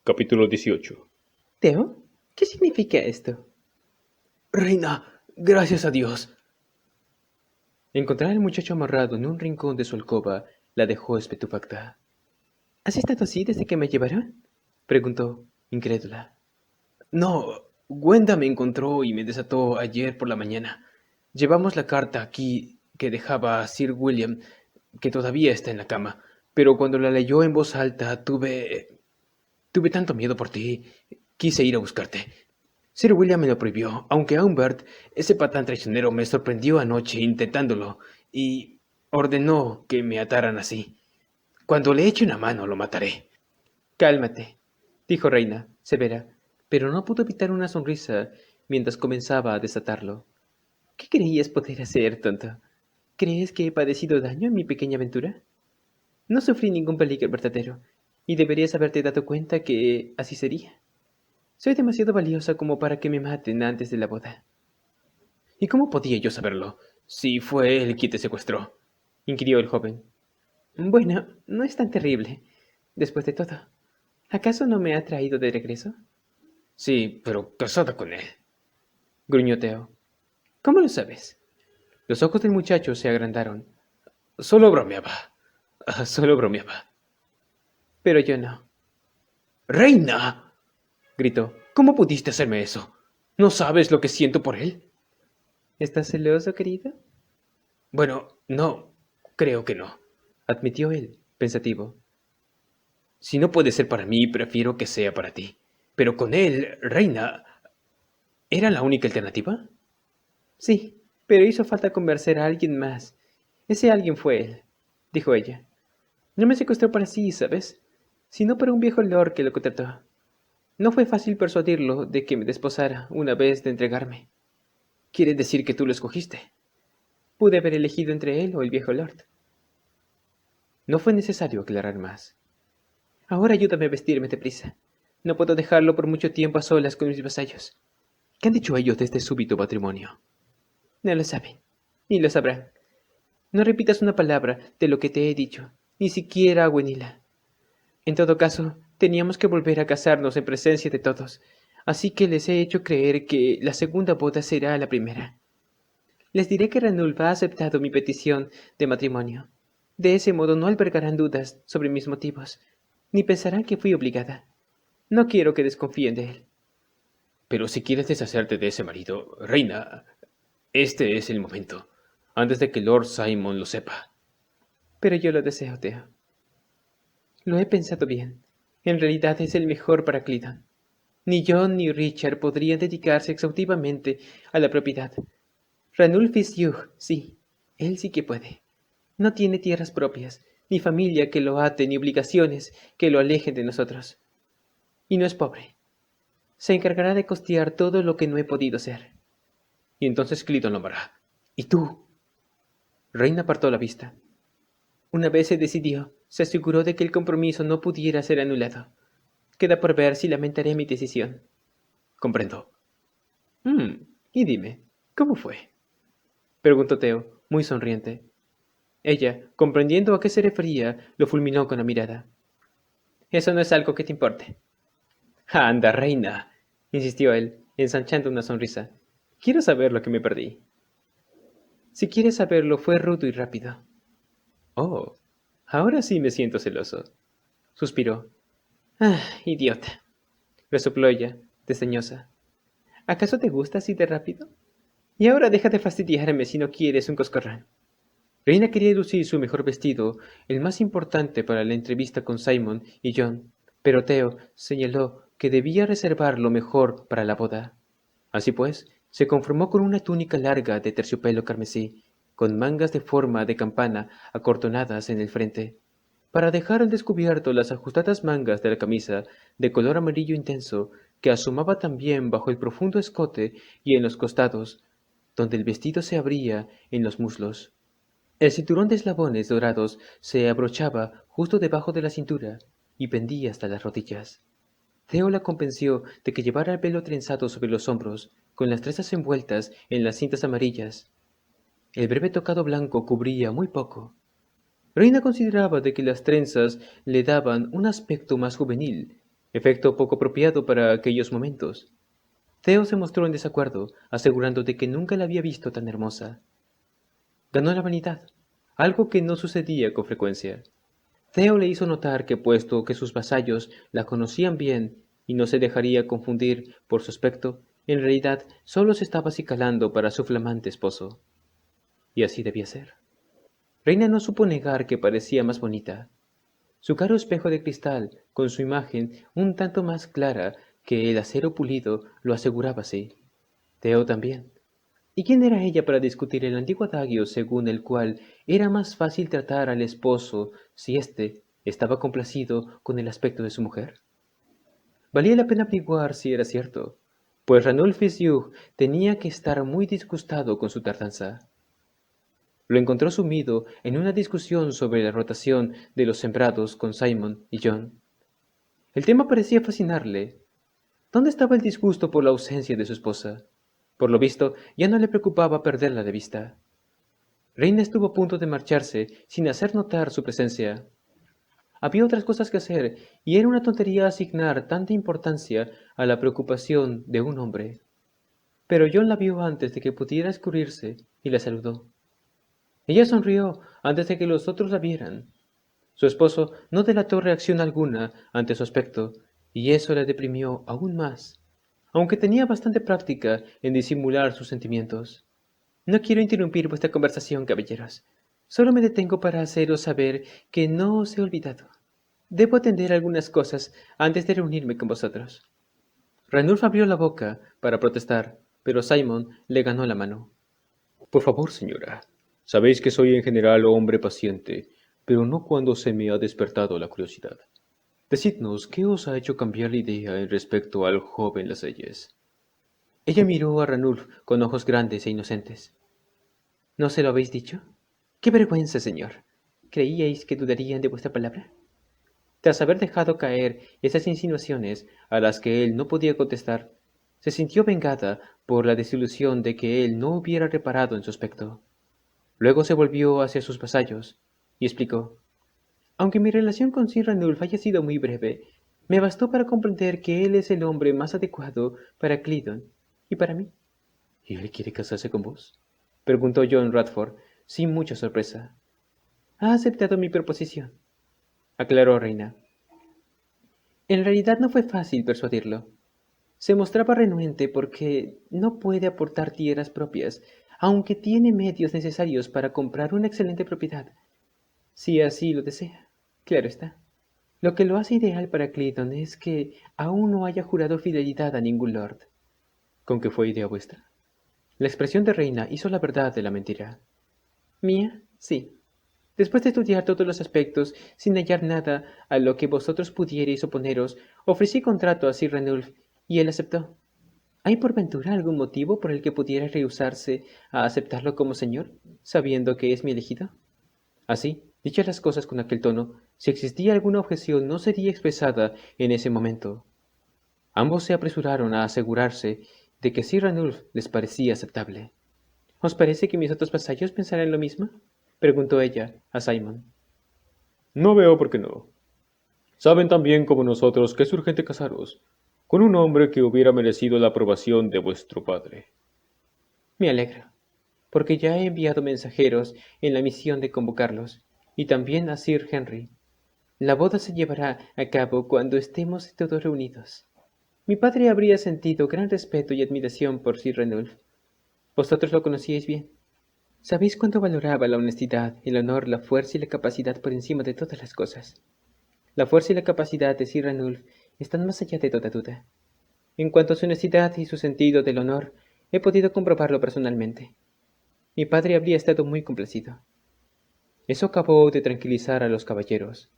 Capítulo 18. Teo, ¿qué significa esto? Reina, gracias a Dios. Encontrar al muchacho amarrado en un rincón de su alcoba la dejó estupefacta. ¿Has estado así desde que me llevaron? Preguntó, incrédula. No, Gwenda me encontró y me desató ayer por la mañana. Llevamos la carta aquí que dejaba a Sir William, que todavía está en la cama, pero cuando la leyó en voz alta tuve tanto miedo por ti, quise ir a buscarte. Sir William me lo prohibió, aunque Humbert, ese patán traicionero, me sorprendió anoche intentándolo y ordenó que me ataran así. Cuando le eche una mano lo mataré. Cálmate, dijo Reina, severa, pero no pudo evitar una sonrisa mientras comenzaba a desatarlo. ¿Qué creías poder hacer, tonto? ¿Crees que he padecido daño en mi pequeña aventura? No sufrí ningún peligro verdadero, y deberías haberte dado cuenta que así sería. Soy demasiado valiosa como para que me maten antes de la boda. ¿Y cómo podía yo saberlo, si fue él quien te secuestró? Inquirió el joven. Bueno, no es tan terrible. Después de todo, ¿acaso no me ha traído de regreso? Sí, pero casada con él. Gruñó Teo. ¿Cómo lo sabes? Los ojos del muchacho se agrandaron. Solo bromeaba. Solo bromeaba. Pero yo no, ¡Reina! gritó. ¿Cómo pudiste hacerme eso? ¿No sabes lo que siento por él? ¿Estás celoso, querido? Bueno, no, creo que no. Admitió él, pensativo. Si no puede ser para mí, prefiero que sea para ti. Pero con él, Reina, ¿era la única alternativa? Sí, pero hizo falta convencer a alguien más. Ese alguien fue él, dijo ella. No me secuestró para sí, ¿sabes? Sino para un viejo lord que lo contrató. No fue fácil persuadirlo de que me desposara una vez de entregarme. ¿Quiere decir que tú lo escogiste? Pude haber elegido entre él o el viejo lord. No fue necesario aclarar más. Ahora ayúdame a vestirme deprisa. No puedo dejarlo por mucho tiempo a solas con mis vasallos. ¿Qué han dicho ellos de este súbito matrimonio? No lo saben, ni lo sabrán. No repitas una palabra de lo que te he dicho, ni siquiera a Gwenila. En todo caso, teníamos que volver a casarnos en presencia de todos, así que les he hecho creer que la segunda boda será la primera. Les diré que Ranulf ha aceptado mi petición de matrimonio. De ese modo no albergarán dudas sobre mis motivos, ni pensarán que fui obligada. No quiero que desconfíen de él. Pero si quieres deshacerte de ese marido, Reina, este es el momento, antes de que Lord Simon lo sepa. Pero yo lo deseo, Theo. Lo he pensado bien. En realidad es el mejor para Cleveland. Ni John ni Richard podrían dedicarse exhaustivamente a la propiedad. Ranulf Fitzhugh, sí, él sí que puede. No tiene tierras propias, ni familia que lo ate, ni obligaciones que lo alejen de nosotros. Y no es pobre. Se encargará de costear todo lo que no he podido ser. Y entonces Cliton lo hará. ¿Y tú? Reina apartó la vista. Una vez se decidió, se aseguró de que el compromiso no pudiera ser anulado. Queda por ver si lamentaré mi decisión. Comprendo. Y dime, ¿cómo fue? Preguntó Teo, muy sonriente. Ella, comprendiendo a qué se refería, lo fulminó con la mirada. Eso no es algo que te importe. Anda, Reina, Insistió él, ensanchando una sonrisa. Quiero saber lo que me perdí. Si quieres saberlo, fue rudo y rápido. Oh, ahora sí me siento celoso. Suspiró. Idiota. Resopló ella, desdeñosa. ¿Acaso te gusta así de rápido? Y ahora deja de fastidiarme si no quieres un coscorrón. Reina quería lucir su mejor vestido, el más importante para la entrevista con Simon y John, pero Theo señaló que debía reservar lo mejor para la boda. Así pues, se conformó con una túnica larga de terciopelo carmesí, con mangas de forma de campana acortonadas en el frente, para dejar al descubierto las ajustadas mangas de la camisa de color amarillo intenso que asomaba también bajo el profundo escote y en los costados, donde el vestido se abría en los muslos. El cinturón de eslabones dorados se abrochaba justo debajo de la cintura y pendía hasta las rodillas. Theo la convenció de que llevara el pelo trenzado sobre los hombros, con las trenzas envueltas en las cintas amarillas. El breve tocado blanco cubría muy poco. Reina consideraba de que las trenzas le daban un aspecto más juvenil, efecto poco apropiado para aquellos momentos. Theo se mostró en desacuerdo, asegurando de que nunca la había visto tan hermosa. Ganó la vanidad, algo que no sucedía con frecuencia. Theo le hizo notar que puesto que sus vasallos la conocían bien y no se dejaría confundir por su aspecto, en realidad solo se estaba acicalando para su flamante esposo. Y así debía ser. Reina no supo negar que parecía más bonita. Su caro espejo de cristal, con su imagen un tanto más clara que el acero pulido, lo aseguraba así. Theo también. ¿Y quién era ella para discutir el antiguo adagio según el cual era más fácil tratar al esposo si éste estaba complacido con el aspecto de su mujer? Valía la pena averiguar si era cierto, pues Ranulph Fitzhugh tenía que estar muy disgustado con su tardanza. Lo encontró sumido en una discusión sobre la rotación de los sembrados con Simon y John. El tema parecía fascinarle. ¿Dónde estaba el disgusto por la ausencia de su esposa? Por lo visto, ya no le preocupaba perderla de vista. Reina estuvo a punto de marcharse sin hacer notar su presencia. Había otras cosas que hacer, y era una tontería asignar tanta importancia a la preocupación de un hombre. Pero John la vio antes de que pudiera escurrirse y la saludó. Ella sonrió antes de que los otros la vieran. Su esposo no delató reacción alguna ante su aspecto, y eso la deprimió aún más, aunque tenía bastante práctica en disimular sus sentimientos. No quiero interrumpir vuestra conversación, caballeros. Solo me detengo para haceros saber que no os he olvidado. Debo atender algunas cosas antes de reunirme con vosotros. Ranulf abrió la boca para protestar, pero Simon le ganó la mano. Por favor, señora. Sabéis que soy en general hombre paciente, pero no cuando se me ha despertado la curiosidad. Decidnos, ¿qué os ha hecho cambiar la idea en respecto al joven Lascelles? Ella miró a Ranulf con ojos grandes e inocentes. ¿No se lo habéis dicho? ¡Qué vergüenza, señor! ¿Creíais que dudarían de vuestra palabra? Tras haber dejado caer esas insinuaciones a las que él no podía contestar, se sintió vengada por la desilusión de que él no hubiera reparado en su aspecto. Luego se volvió hacia sus vasallos y explicó: Aunque mi relación con Sir Ranulf haya sido muy breve, me bastó para comprender que él es el hombre más adecuado para Cleedon y para mí. ¿Y él quiere casarse con vos? Preguntó John Radford, sin mucha sorpresa. Ha aceptado mi proposición, aclaró Reina. En realidad no fue fácil persuadirlo. Se mostraba renuente porque no puede aportar tierras propias, aunque tiene medios necesarios para comprar una excelente propiedad, si así lo desea. Claro está. Lo que lo hace ideal para Clayton es que aún no haya jurado fidelidad a ningún lord. ¿Con qué fue idea vuestra? La expresión de Reina hizo la verdad de la mentira. ¿Mía? Sí. Después de estudiar todos los aspectos, sin hallar nada a lo que vosotros pudierais oponeros, ofrecí contrato a Sir Ranulf, y él aceptó. ¿Hay por ventura algún motivo por el que pudiera rehusarse a aceptarlo como señor, sabiendo que es mi elegido? Así, dichas las cosas con aquel tono, si existía alguna objeción no sería expresada en ese momento. Ambos se apresuraron a asegurarse de que Sir Ranulf les parecía aceptable. ¿Os parece que mis otros vasallos pensarán lo mismo? Preguntó ella a Simon. No veo por qué no. Saben tan bien como nosotros que es urgente casaros con un hombre que hubiera merecido la aprobación de vuestro padre. Me alegro, porque ya he enviado mensajeros en la misión de convocarlos, y también a Sir Henry. La boda se llevará a cabo cuando estemos todos reunidos. Mi padre habría sentido gran respeto y admiración por Sir Ranulf. Vosotros lo conocíais bien. Sabéis cuánto valoraba la honestidad, el honor, la fuerza y la capacidad por encima de todas las cosas. La fuerza y la capacidad de Sir Ranulf están más allá de toda duda. En cuanto a su honestidad y su sentido del honor, he podido comprobarlo personalmente. Mi padre habría estado muy complacido. Eso acabó de tranquilizar a los caballeros.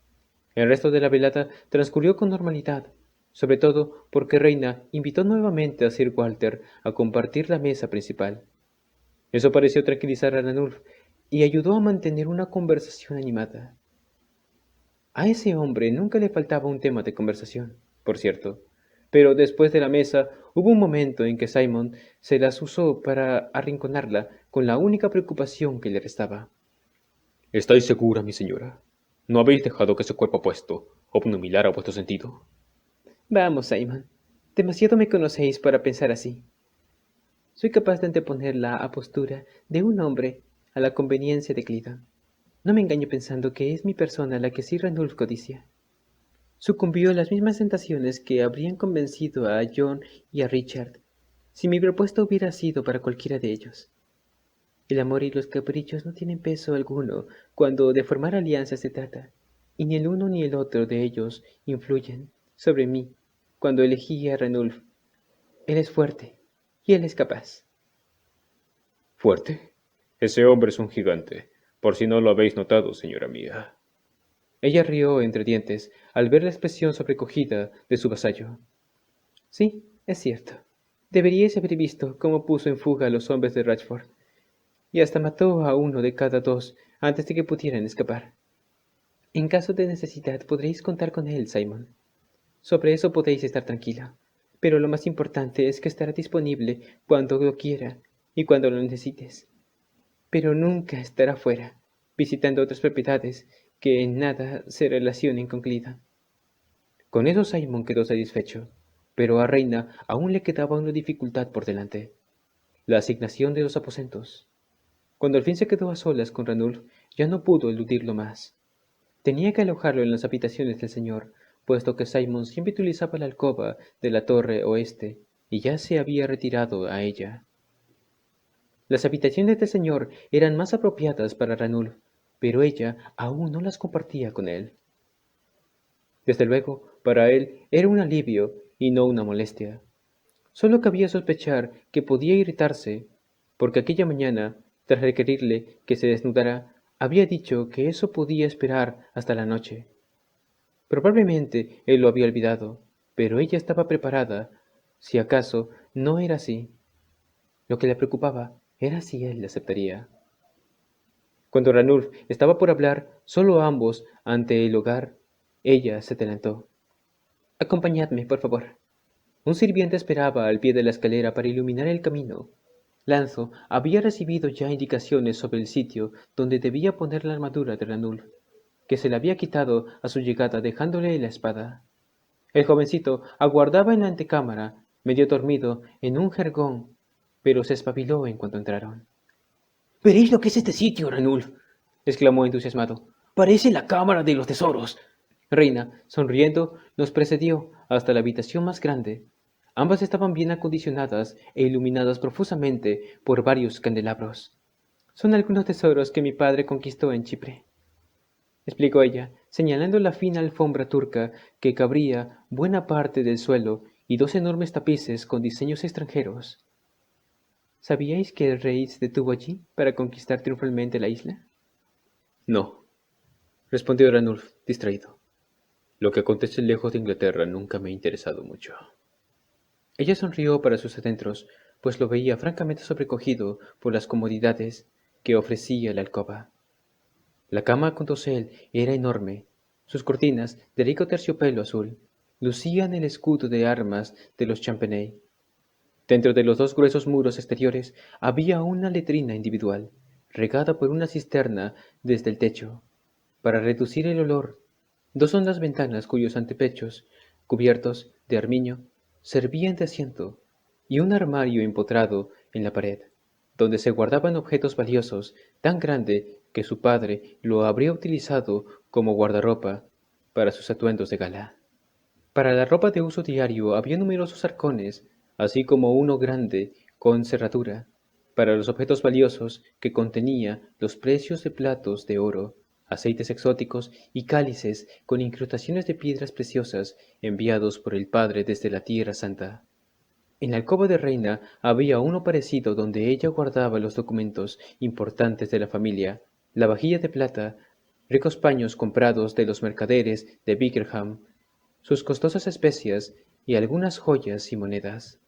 El resto de la velada transcurrió con normalidad, sobre todo porque Reina invitó nuevamente a Sir Walter a compartir la mesa principal. Eso pareció tranquilizar a Ranulf y ayudó a mantener una conversación animada. A ese hombre nunca le faltaba un tema de conversación, por cierto, pero después de la mesa hubo un momento en que Simon se las usó para arrinconarla con la única preocupación que le restaba. ¿Estáis segura, mi señora? ¿No habéis dejado que ese cuerpo apuesto obnubilara vuestro sentido? Vamos, Simon. Demasiado me conocéis para pensar así. Soy capaz de anteponer la apostura de un hombre a la conveniencia de Clidon. No me engaño pensando que es mi persona la que Sir Ranulf codicia. Sucumbió a las mismas tentaciones que habrían convencido a John y a Richard, si mi propuesta hubiera sido para cualquiera de ellos. El amor y los caprichos no tienen peso alguno cuando de formar alianzas se trata, y ni el uno ni el otro de ellos influyen sobre mí cuando elegí a Ranulf. Él es fuerte, y él es capaz. ¿Fuerte? Ese hombre es un gigante, por si no lo habéis notado, señora mía. Ella rió entre dientes al ver la expresión sobrecogida de su vasallo. Sí, es cierto. Deberíais haber visto cómo puso en fuga a los hombres de Ratchford, y hasta mató a uno de cada dos antes de que pudieran escapar. En caso de necesidad podréis contar con él, Simon. Sobre eso podéis estar tranquila. Pero lo más importante es que estará disponible cuando lo quiera y cuando lo necesites. Pero nunca estará fuera, visitando otras propiedades que en nada se relacionen con Clida. Con eso Simon quedó satisfecho, pero a Reina aún le quedaba una dificultad por delante: la asignación de los aposentos. Cuando al fin se quedó a solas con Ranulf, ya no pudo eludirlo más. Tenía que alojarlo en las habitaciones del señor, puesto que Simon siempre utilizaba la alcoba de la torre oeste, y ya se había retirado a ella. Las habitaciones del señor eran más apropiadas para Ranulf, pero ella aún no las compartía con él. Desde luego, para él era un alivio y no una molestia. Solo cabía sospechar que podía irritarse, porque aquella mañana, tras requerirle que se desnudara, había dicho que eso podía esperar hasta la noche. Probablemente él lo había olvidado, pero ella estaba preparada, si acaso no era así. Lo que le preocupaba era si él le aceptaría. Cuando Ranulf estaba por hablar, solo ambos, ante el hogar, ella se adelantó. Acompañadme, por favor. Un sirviente esperaba al pie de la escalera para iluminar el camino. Lanzo había recibido ya indicaciones sobre el sitio donde debía poner la armadura de Ranulf, que se la había quitado a su llegada dejándole la espada. El jovencito aguardaba en la antecámara, medio dormido, en un jergón, pero se espabiló en cuanto entraron. «¿Veréis lo que es este sitio, Ranulf?», exclamó entusiasmado. «Parece la cámara de los tesoros». Reina, sonriendo, nos precedió hasta la habitación más grande. Ambas estaban bien acondicionadas e iluminadas profusamente por varios candelabros. «Son algunos tesoros que mi padre conquistó en Chipre», explicó ella, señalando la fina alfombra turca que cubría buena parte del suelo y dos enormes tapices con diseños extranjeros. ¿Sabíais que el rey se detuvo allí para conquistar triunfalmente la isla? No, respondió Ranulf, distraído. Lo que acontece lejos de Inglaterra nunca me ha interesado mucho. Ella sonrió para sus adentros, pues lo veía francamente sobrecogido por las comodidades que ofrecía la alcoba. La cama con dosel era enorme. Sus cortinas, de rico terciopelo azul, lucían el escudo de armas de los Champenois. Dentro de los dos gruesos muros exteriores había una letrina individual, regada por una cisterna desde el techo. Para reducir el olor, dos hondas ventanas cuyos antepechos, cubiertos de armiño, servían de asiento, y un armario empotrado en la pared, donde se guardaban objetos valiosos, tan grande que su padre lo habría utilizado como guardarropa para sus atuendos de gala. Para la ropa de uso diario había numerosos arcones, así como uno grande con cerradura. Para los objetos valiosos, que contenía los precios de platos de oro, aceites exóticos y cálices con incrustaciones de piedras preciosas enviados por el padre desde la Tierra Santa. En la alcoba de Reina había uno parecido donde ella guardaba los documentos importantes de la familia, la vajilla de plata, ricos paños comprados de los mercaderes de Bickerham, sus costosas especias y algunas joyas y monedas.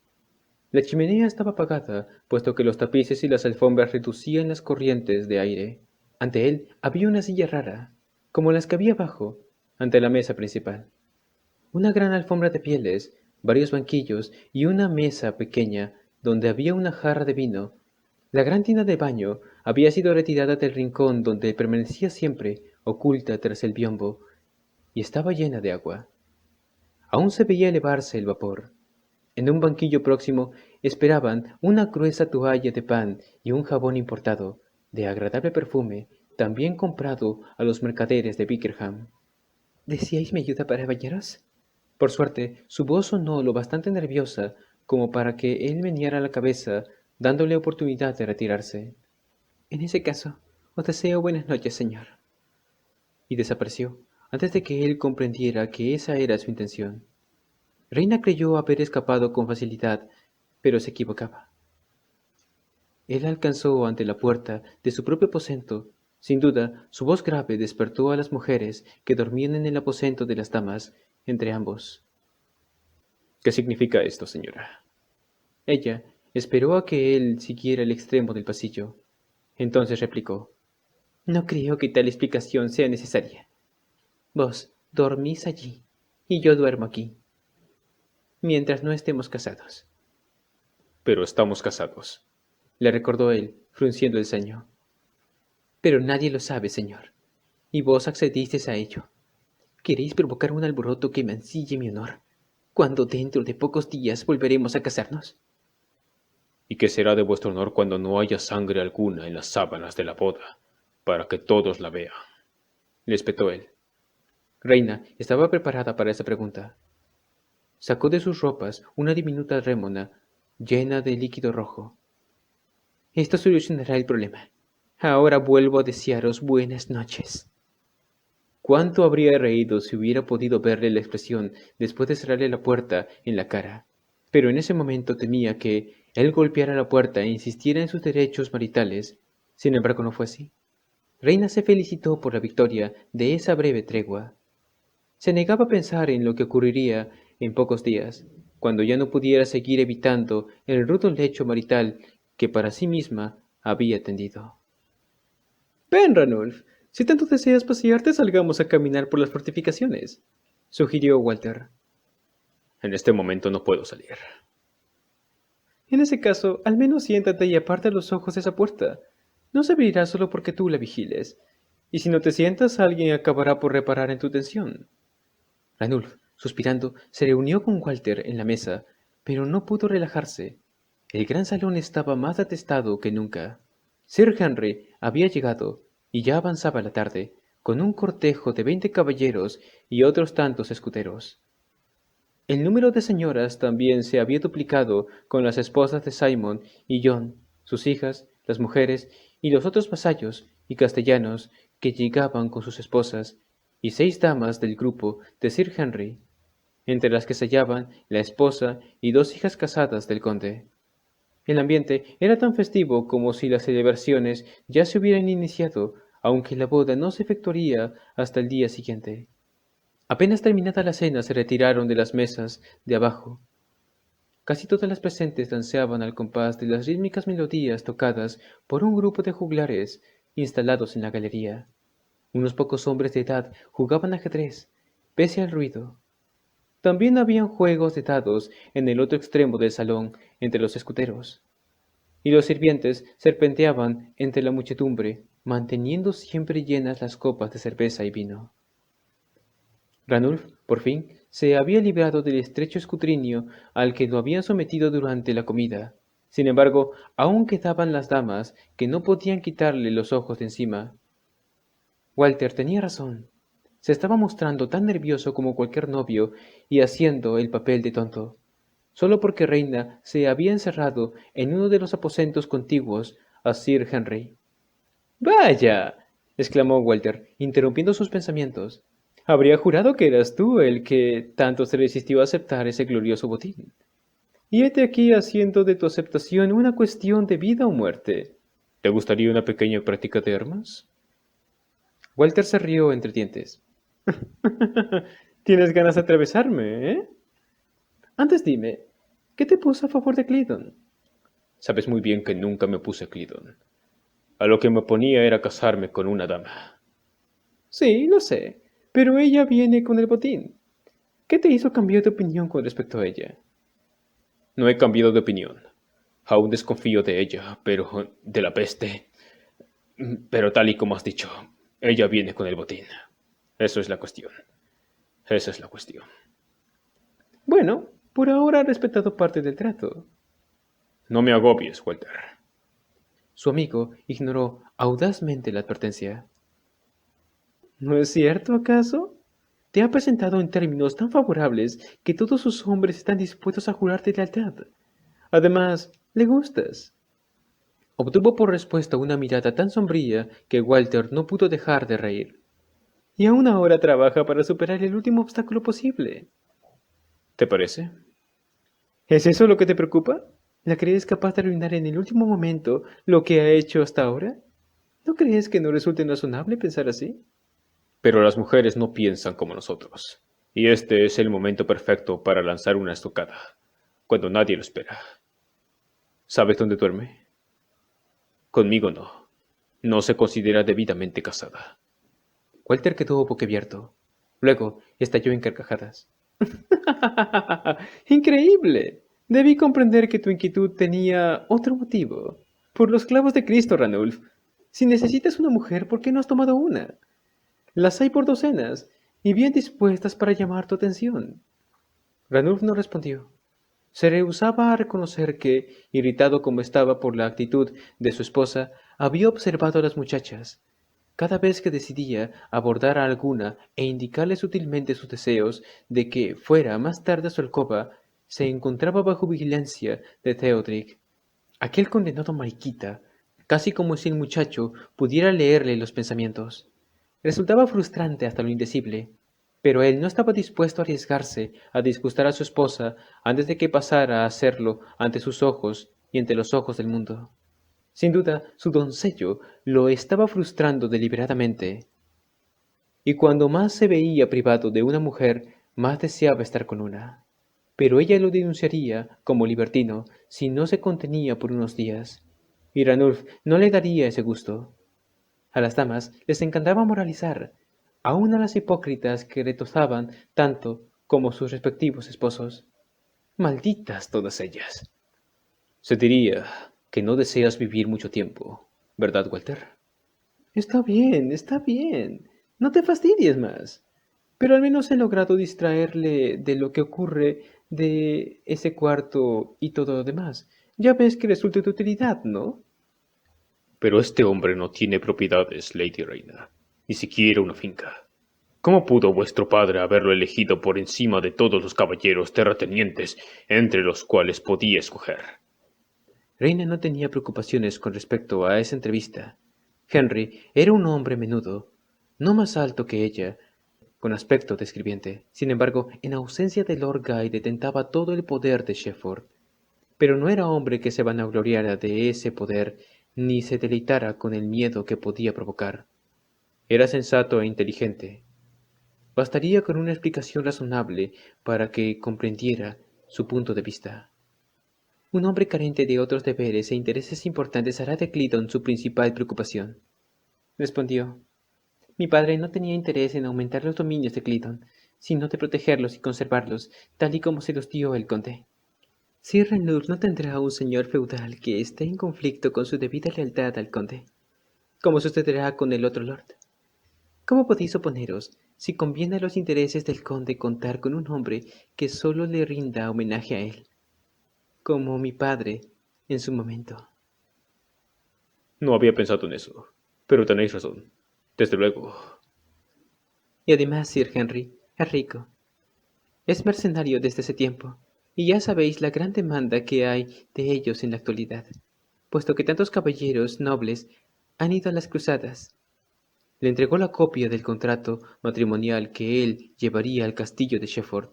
La chimenea estaba apagada, puesto que los tapices y las alfombras reducían las corrientes de aire. Ante él había una silla rara, como las que había abajo, ante la mesa principal. Una gran alfombra de pieles, varios banquillos y una mesa pequeña donde había una jarra de vino. La gran tina de baño había sido retirada del rincón donde permanecía siempre, oculta tras el biombo, y estaba llena de agua. Aún se veía elevarse el vapor. En un banquillo próximo esperaban una gruesa toalla de pan y un jabón importado, de agradable perfume, también comprado a los mercaderes de Bickerham. ¿Deseáis mi ayuda para bañaros? Por suerte, su voz sonó lo bastante nerviosa como para que él meneara la cabeza, dándole oportunidad de retirarse. En ese caso, os deseo buenas noches, señor. Y desapareció, antes de que él comprendiera que esa era su intención. Reina creyó haber escapado con facilidad, pero se equivocaba. Él alcanzó ante la puerta de su propio aposento. Sin duda, su voz grave despertó a las mujeres que dormían en el aposento de las damas, entre ambos. ¿Qué significa esto, señora? Ella esperó a que él siguiera el extremo del pasillo. Entonces replicó: No creo que tal explicación sea necesaria. Vos dormís allí, y yo duermo aquí, mientras no estemos casados. Pero estamos casados. Le recordó él, frunciendo el ceño. Pero nadie lo sabe, señor, y vos accedisteis a ello. ¿Queréis provocar un alboroto que mancille mi honor, cuando dentro de pocos días volveremos a casarnos? ¿Y qué será de vuestro honor cuando no haya sangre alguna en las sábanas de la boda, para que todos la vean? Le espetó él. Reina estaba preparada para esa pregunta. Sacó de sus ropas una diminuta rémona llena de líquido rojo. Esto solucionará el problema. Ahora vuelvo a desearos buenas noches. Cuánto habría reído si hubiera podido verle la expresión después de cerrarle la puerta en la cara. Pero en ese momento temía que él golpeara la puerta e insistiera en sus derechos maritales. Sin embargo, no fue así. Reina se felicitó por la victoria de esa breve tregua. Se negaba a pensar en lo que ocurriría en pocos días, cuando ya no pudiera seguir evitando el rudo lecho marital que para sí misma había tendido. Ven, Ranulf, si tanto deseas pasearte, salgamos a caminar por las fortificaciones, sugirió Walter. En este momento no puedo salir. En ese caso, al menos siéntate y aparta los ojos de esa puerta. No se abrirá solo porque tú la vigiles, y si no te sientas, alguien acabará por reparar en tu tensión. Ranulf, suspirando, se reunió con Walter en la mesa, pero no pudo relajarse. El gran salón estaba más atestado que nunca. Sir Henry había llegado, y ya avanzaba la tarde, con un cortejo de 20 caballeros y otros tantos escuderos. El número de señoras también se había duplicado con las esposas de Simon y John, sus hijas, las mujeres y los otros vasallos y castellanos que llegaban con sus esposas, y 6 damas del grupo de Sir Henry, entre las que se hallaban la esposa y 2 hijas casadas del conde. El ambiente era tan festivo como si las celebraciones ya se hubieran iniciado, aunque la boda no se efectuaría hasta el día siguiente. Apenas terminada la cena se retiraron de las mesas de abajo. Casi todas las presentes danzaban al compás de las rítmicas melodías tocadas por un grupo de juglares instalados en la galería. Unos pocos hombres de edad jugaban ajedrez, pese al ruido. También habían juegos de dados en el otro extremo del salón, entre los escuderos. Y los sirvientes serpenteaban entre la muchedumbre, manteniendo siempre llenas las copas de cerveza y vino. Ranulf, por fin, se había librado del estrecho escrutinio al que lo habían sometido durante la comida. Sin embargo, aún quedaban las damas que no podían quitarle los ojos de encima. Walter tenía razón. Se estaba mostrando tan nervioso como cualquier novio y haciendo el papel de tonto, solo porque Reina se había encerrado en uno de los aposentos contiguos a Sir Henry. ¡Vaya! Exclamó Walter, interrumpiendo sus pensamientos. Habría jurado que eras tú el que tanto se resistió a aceptar ese glorioso botín. Y hete aquí haciendo de tu aceptación una cuestión de vida o muerte. ¿Te gustaría una pequeña práctica de armas? Walter se rió entre dientes. Tienes ganas de atravesarme, ¿eh? Antes dime, ¿qué te puso a favor de Cleedon? Sabes muy bien que nunca me puse Cleedon. A lo que me oponía era casarme con una dama. Sí, lo sé, pero ella viene con el botín. ¿Qué te hizo cambiar de opinión con respecto a ella? No he cambiado de opinión. Aún desconfío de ella, pero de la peste. Pero tal y como has dicho, ella viene con el botín. Eso es la cuestión. Esa es la cuestión. Bueno, por ahora ha respetado parte del trato. No me agobies, Walter. Su amigo ignoró audazmente la advertencia. ¿No es cierto, acaso? Te ha presentado en términos tan favorables que todos sus hombres están dispuestos a jurarte lealtad. Además, le gustas. Obtuvo por respuesta una mirada tan sombría que Walter no pudo dejar de reír. Y aún ahora trabaja para superar el último obstáculo posible. ¿Te parece? ¿Es eso lo que te preocupa? ¿La crees capaz de arruinar en el último momento lo que ha hecho hasta ahora? ¿No crees que no resulte razonable pensar así? Pero las mujeres no piensan como nosotros. Y este es el momento perfecto para lanzar una estocada, cuando nadie lo espera. ¿Sabes dónde duerme? Conmigo no. No se considera debidamente casada. Walter quedó boquiabierto. Luego estalló en carcajadas. ¡Increíble! Debí comprender que tu inquietud tenía otro motivo. Por los clavos de Cristo, Ranulf. Si necesitas una mujer, ¿por qué no has tomado una? Las hay por docenas, y bien dispuestas para llamar tu atención. Ranulf no respondió. Se rehusaba a reconocer que, irritado como estaba por la actitud de su esposa, había observado a las muchachas. Cada vez que decidía abordar a alguna e indicarle sutilmente sus deseos de que fuera más tarde a su alcoba, se encontraba bajo vigilancia de Theodric, aquel condenado mariquita, casi como si el muchacho pudiera leerle los pensamientos. Resultaba frustrante hasta lo indecible, pero él no estaba dispuesto a arriesgarse a disgustar a su esposa antes de que pasara a hacerlo ante sus ojos y ante los ojos del mundo. Sin duda, su doncello lo estaba frustrando deliberadamente, y cuando más se veía privado de una mujer, más deseaba estar con una. Pero ella lo denunciaría como libertino si no se contenía por unos días, y Ranulf no le daría ese gusto. A las damas les encantaba moralizar, aun a las hipócritas que retozaban tanto como sus respectivos esposos. Malditas todas ellas. Se diría que no deseas vivir mucho tiempo, ¿verdad, Walter? Está bien, está bien. No te fastidies más. Pero al menos he logrado distraerle de lo que ocurre de ese cuarto y todo lo demás. Ya ves que resulta de utilidad, ¿no? Pero este hombre no tiene propiedades, Lady Reina, ni siquiera una finca. ¿Cómo pudo vuestro padre haberlo elegido por encima de todos los caballeros terratenientes entre los cuales podía escoger? Reina no tenía preocupaciones con respecto a esa entrevista. Henry era un hombre menudo, no más alto que ella, con aspecto de escribiente. Sin embargo, en ausencia de Lord Guy detentaba todo el poder de Shefford. Pero no era hombre que se vanagloriara de ese poder, ni se deleitara con el miedo que podía provocar. Era sensato e inteligente. Bastaría con una explicación razonable para que comprendiera su punto de vista. Un hombre carente de otros deberes e intereses importantes hará de Clinton su principal preocupación, respondió. Mi padre no tenía interés en aumentar los dominios de Clinton, sino de protegerlos y conservarlos, tal y como se los dio el conde. Sir Ranulf no tendrá un señor feudal que esté en conflicto con su debida lealtad al conde, como sucederá con el otro lord. ¿Cómo podéis oponeros, si conviene a los intereses del conde contar con un hombre que solo le rinda homenaje a él, como mi padre en su momento? No había pensado en eso, pero tenéis razón. Desde luego. Y además Sir Henry es rico. Es mercenario desde ese tiempo, y ya sabéis la gran demanda que hay de ellos en la actualidad, puesto que tantos caballeros nobles han ido a las cruzadas. Le entregó la copia del contrato matrimonial que él llevaría al castillo de Shefford.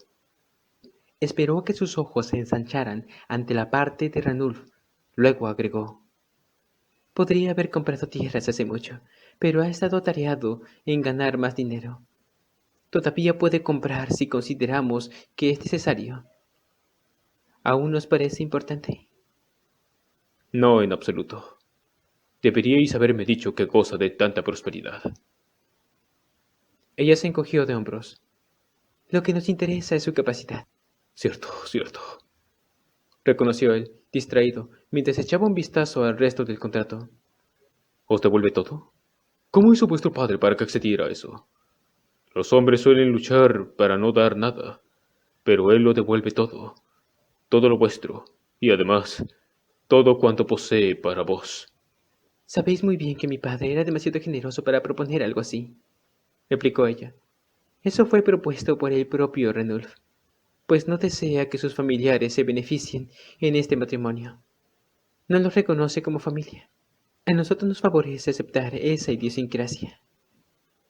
Esperó a que sus ojos se ensancharan ante la parte de Ranulf. Luego agregó: podría haber comprado tierras hace mucho, pero ha estado atareado en ganar más dinero. Todavía puede comprar si consideramos que es necesario. ¿Aún nos parece importante? No en absoluto. Deberíais haberme dicho que goza de tanta prosperidad. Ella se encogió de hombros. Lo que nos interesa es su capacidad, Cierto, cierto. reconoció él, distraído, mientras echaba un vistazo al resto del contrato. ¿Os devuelve todo? ¿Cómo hizo vuestro padre para que accediera a eso? Los hombres suelen luchar para no dar nada. pero él lo devuelve todo, todo lo vuestro, y además, todo cuanto posee para vos. Sabéis muy bien que mi padre era demasiado generoso para proponer algo así, replicó ella. Eso fue propuesto por el propio Ranulf, pues no desea que sus familiares se beneficien en este matrimonio. No los reconoce como familia. A nosotros nos favorece aceptar esa idiosincrasia.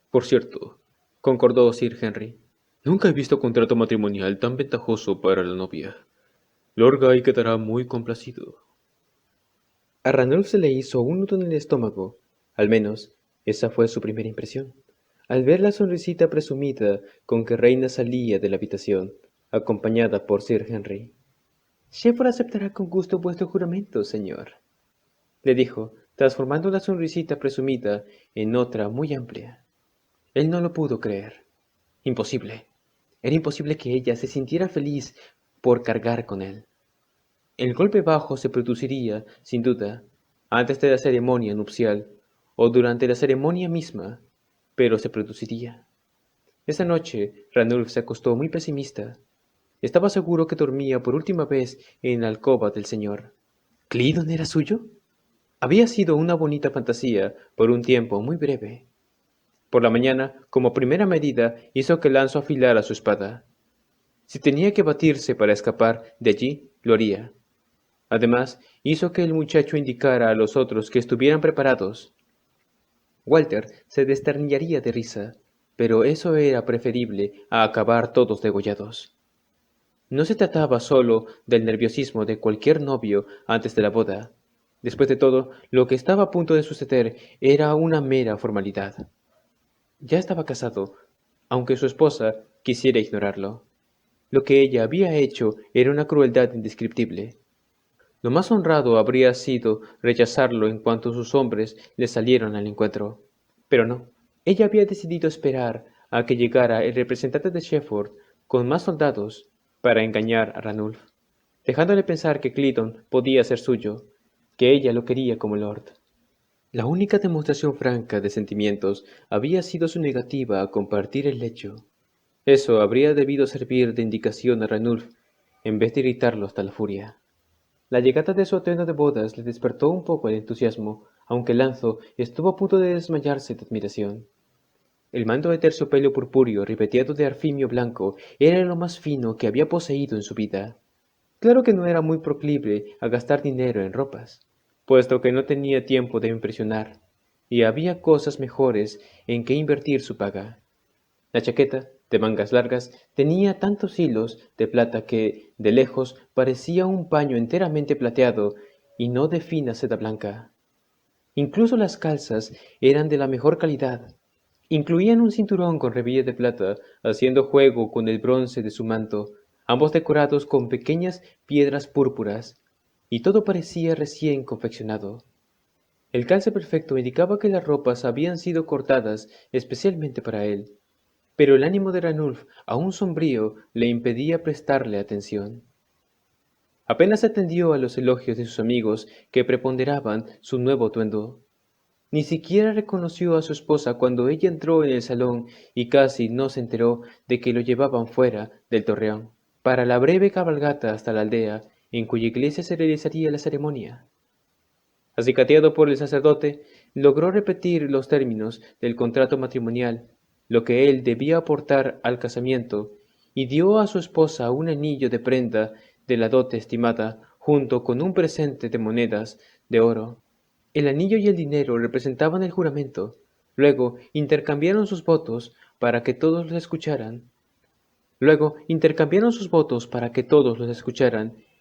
Por cierto, concordó Sir Henry, nunca he visto contrato matrimonial tan ventajoso para la novia. Lord Guy quedará muy complacido. A Ranulf se le hizo un nudo en el estómago, al menos esa fue su primera impresión, al ver la sonrisita presumida con que Reina salía de la habitación, acompañada por Sir Henry. Shepherd aceptará con gusto vuestro juramento, señor, le dijo, transformando la sonrisita presumida en otra muy amplia. Él no lo pudo creer. Imposible. Era imposible que ella se sintiera feliz por cargar con él. El golpe bajo se produciría, sin duda, antes de la ceremonia nupcial o durante la ceremonia misma, pero se produciría. Esa noche, Ranulf se acostó muy pesimista. Estaba seguro que dormía por última vez en la alcoba del señor. ¿Cleedon era suyo? Había sido una bonita fantasía por un tiempo muy breve. Por la mañana, como primera medida, hizo que Lanzo afilara su espada. Si tenía que batirse para escapar de allí, lo haría. Además, hizo que el muchacho indicara a los otros que estuvieran preparados. Walter se desternillaría de risa, pero eso era preferible a acabar todos degollados. No se trataba solo del nerviosismo de cualquier novio antes de la boda. Después de todo, lo que estaba a punto de suceder era una mera formalidad. Ya estaba casado, aunque su esposa quisiera ignorarlo. Lo que ella había hecho era una crueldad indescriptible. Lo más honrado habría sido rechazarlo en cuanto sus hombres le salieron al encuentro. Pero no, ella había decidido esperar a que llegara el representante de Shefford con más soldados para engañar a Ranulf, dejándole pensar que Cleedon podía ser suyo, que ella lo quería como lord. La única demostración franca de sentimientos había sido su negativa a compartir el lecho. Eso habría debido servir de indicación a Ranulf, en vez de irritarlo hasta la furia. La llegada de su atuendo de bodas le despertó un poco el entusiasmo, aunque Lanzo estuvo a punto de desmayarse de admiración. El manto de terciopelo purpúreo ribeteado de arfimio blanco era lo más fino que había poseído en su vida. Claro que no era muy proclive a gastar dinero en ropas, puesto que no tenía tiempo de impresionar, y había cosas mejores en que invertir su paga. La chaqueta, de mangas largas, tenía tantos hilos de plata que, de lejos, parecía un paño enteramente plateado y no de fina seda blanca. Incluso las calzas eran de la mejor calidad. Incluían un cinturón con revilla de plata, haciendo juego con el bronce de su manto, ambos decorados con pequeñas piedras púrpuras, y todo parecía recién confeccionado. El calce perfecto indicaba que las ropas habían sido cortadas especialmente para él, pero el ánimo de Ranulf, aún sombrío, le impedía prestarle atención. Apenas atendió a los elogios de sus amigos que preponderaban su nuevo atuendo. Ni siquiera reconoció a su esposa cuando ella entró en el salón y casi no se enteró de que lo llevaban fuera del torreón, para la breve cabalgata hasta la aldea, en cuya iglesia se realizaría la ceremonia. Acicateado por el sacerdote, logró repetir los términos del contrato matrimonial, lo que él debía aportar al casamiento, y dio a su esposa un anillo de prenda de la dote estimada, junto con un presente de monedas de oro. El anillo y el dinero representaban el juramento. Luego intercambiaron sus votos para que todos los escucharan.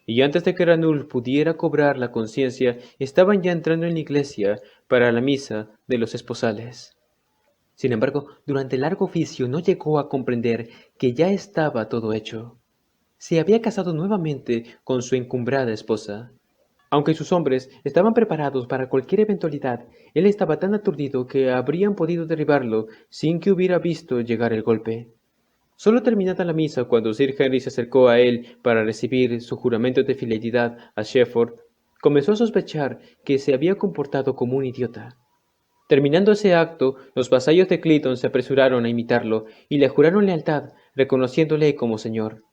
Y antes de que Ranulf pudiera cobrar la conciencia, estaban ya entrando en la iglesia para la misa de los esposales. Sin embargo, durante el largo oficio no llegó a comprender que ya estaba todo hecho. Se había casado nuevamente con su encumbrada esposa. Aunque sus hombres estaban preparados para cualquier eventualidad, él estaba tan aturdido que habrían podido derribarlo sin que hubiera visto llegar el golpe. Solo terminada la misa, cuando Sir Henry se acercó a él para recibir su juramento de fidelidad a Shefford, comenzó a sospechar que se había comportado como un idiota. Terminando ese acto, los vasallos de Cleedon se apresuraron a imitarlo y le juraron lealtad, reconociéndole como señor.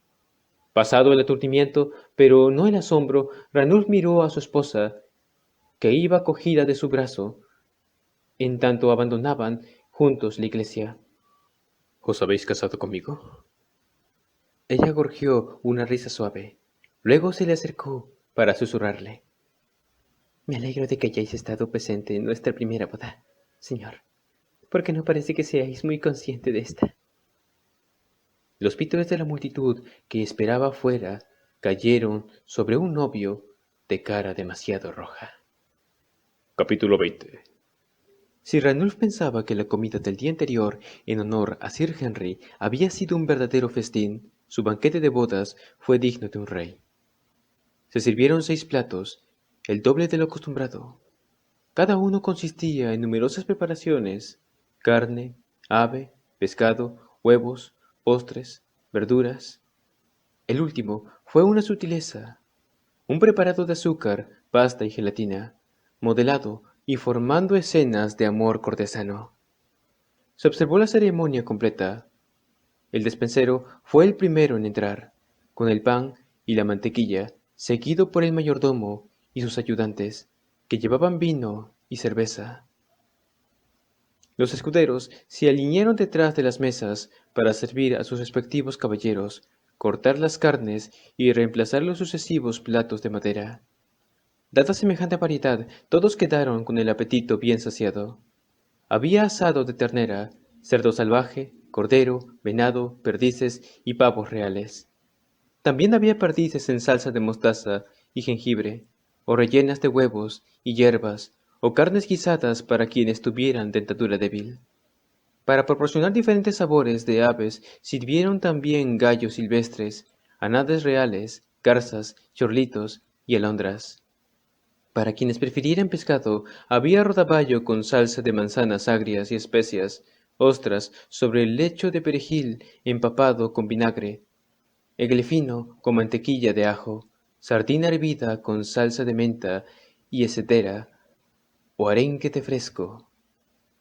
Pasado el aturdimiento, pero no el asombro, Ranulf miró a su esposa, que iba cogida de su brazo, en tanto abandonaban juntos la iglesia. ¿Os habéis casado conmigo? Ella gorjeó una risa suave. Luego se le acercó para susurrarle. Me alegro de que hayáis estado presente en nuestra primera boda, señor, porque no parece que seáis muy consciente de esta. Los vítores de la multitud que esperaba afuera cayeron sobre un novio de cara demasiado roja. Capítulo 20. Si Ranulf pensaba que la comida del día anterior en honor a Sir Henry había sido un verdadero festín, su banquete de bodas fue digno de un rey. Se sirvieron 6 platos, el doble de lo acostumbrado. Cada uno consistía en numerosas preparaciones: carne, ave, pescado, huevos, postres, verduras. El último fue una sutileza, un preparado de azúcar, pasta y gelatina, modelado y formando escenas de amor cortesano. Se observó la ceremonia completa. El despensero fue el primero en entrar, con el pan y la mantequilla, seguido por el mayordomo y sus ayudantes, que llevaban vino y cerveza. Los escuderos se alinearon detrás de las mesas para servir a sus respectivos caballeros, cortar las carnes y reemplazar los sucesivos platos de madera. Dada semejante variedad, todos quedaron con el apetito bien saciado. Había asado de ternera, cerdo salvaje, cordero, venado, perdices y pavos reales. También había perdices en salsa de mostaza y jengibre, o rellenas de huevos y hierbas, o carnes guisadas para quienes tuvieran dentadura débil. Para proporcionar diferentes sabores de aves, sirvieron también gallos silvestres, anadas reales, garzas, chorlitos y alondras. Para quienes prefirieran pescado, había rodaballo con salsa de manzanas agrias y especias, ostras sobre el lecho de perejil empapado con vinagre, eglefino con mantequilla de ajo, sardina hervida con salsa de menta y etcétera, o arenque de fresco,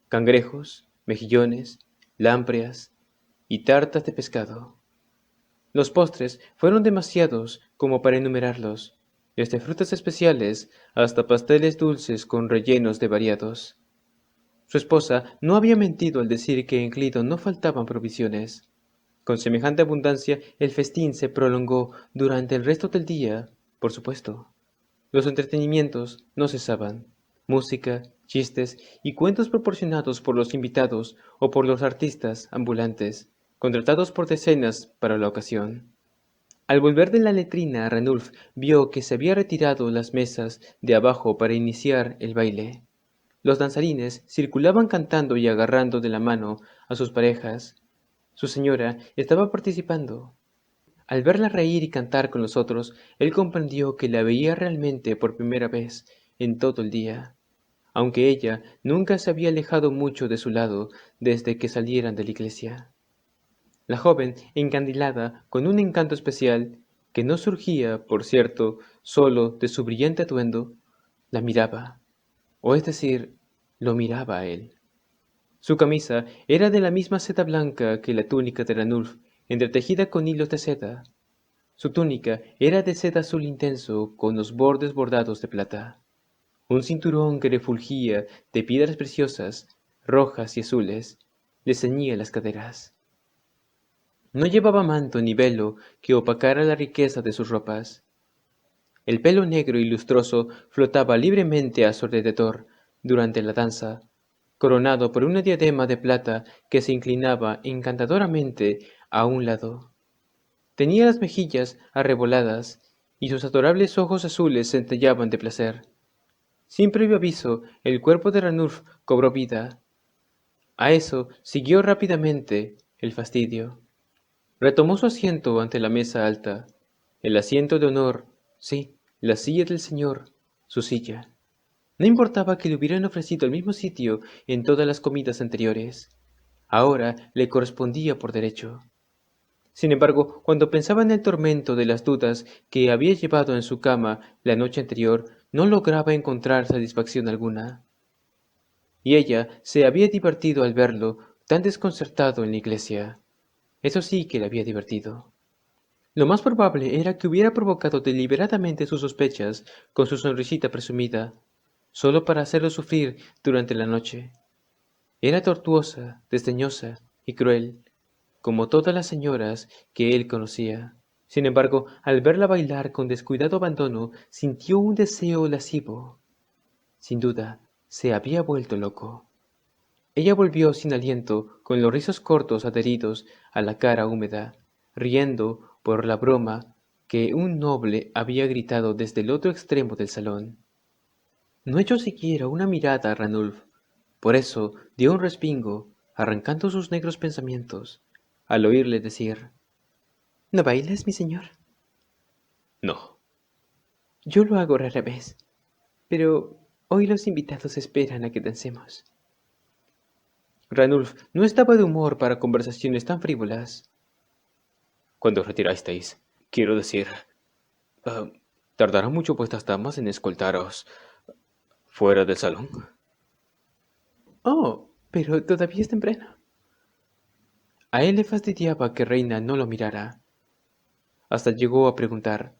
cangrejos, mejillones, lampreas y tartas de pescado. Los postres fueron demasiados como para enumerarlos, desde frutas especiales hasta pasteles dulces con rellenos de variados. Su esposa no había mentido al decir que en Clidon no faltaban provisiones. Con semejante abundancia el festín se prolongó durante el resto del día, por supuesto. Los entretenimientos no cesaban. Música, chistes y cuentos proporcionados por los invitados o por los artistas ambulantes, contratados por decenas para la ocasión. Al volver de la letrina, Ranulf vio que se había retirado las mesas de abajo para iniciar el baile. Los danzarines circulaban cantando y agarrando de la mano a sus parejas. Su señora estaba participando. Al verla reír y cantar con los otros, él comprendió que la veía realmente por primera vez en todo el día, aunque ella nunca se había alejado mucho de su lado desde que salieran de la iglesia. La joven, encandilada con un encanto especial, que no surgía, por cierto, sólo de su brillante atuendo, la miraba, o es decir, lo miraba a él. Su camisa era de la misma seda blanca que la túnica de Ranulf, entretejida con hilos de seda. Su túnica era de seda azul intenso con los bordes bordados de plata. Un cinturón que refulgía de piedras preciosas, rojas y azules, le ceñía las caderas. No llevaba manto ni velo que opacara la riqueza de sus ropas. El pelo negro y lustroso flotaba libremente a su alrededor durante la danza, coronado por una diadema de plata que se inclinaba encantadoramente a un lado. Tenía las mejillas arreboladas y sus adorables ojos azules centellaban de placer. Sin previo aviso, el cuerpo de Ranulf cobró vida. A eso siguió rápidamente el fastidio. Retomó su asiento ante la mesa alta, el asiento de honor, sí, la silla del señor, su silla. No importaba que le hubieran ofrecido el mismo sitio en todas las comidas anteriores. Ahora le correspondía por derecho. Sin embargo, cuando pensaba en el tormento de las dudas que había llevado en su cama la noche anterior, no lograba encontrar satisfacción alguna. Y ella se había divertido al verlo tan desconcertado en la iglesia. Eso sí que le había divertido. Lo más probable era que hubiera provocado deliberadamente sus sospechas con su sonrisita presumida, solo para hacerlo sufrir durante la noche. Era tortuosa, desdeñosa y cruel, como todas las señoras que él conocía. Sin embargo, al verla bailar con descuidado abandono, sintió un deseo lascivo. Sin duda, se había vuelto loco. Ella volvió sin aliento, con los rizos cortos adheridos a la cara húmeda, riendo por la broma que un noble había gritado desde el otro extremo del salón. No echó siquiera una mirada a Ranulf. Por eso dio un respingo, arrancando sus negros pensamientos, al oírle decir: ¿No bailas, mi señor? No. Yo lo hago rara vez, pero hoy los invitados esperan a que dancemos. Ranulf no estaba de humor para conversaciones tan frívolas. Cuando retirasteis, quiero decir, ah, ¿tardarán mucho vuestras damas en escoltaros fuera del salón? Oh, pero todavía es temprano. A él le fastidiaba que Reina no lo mirara. Hasta llegó a preguntar: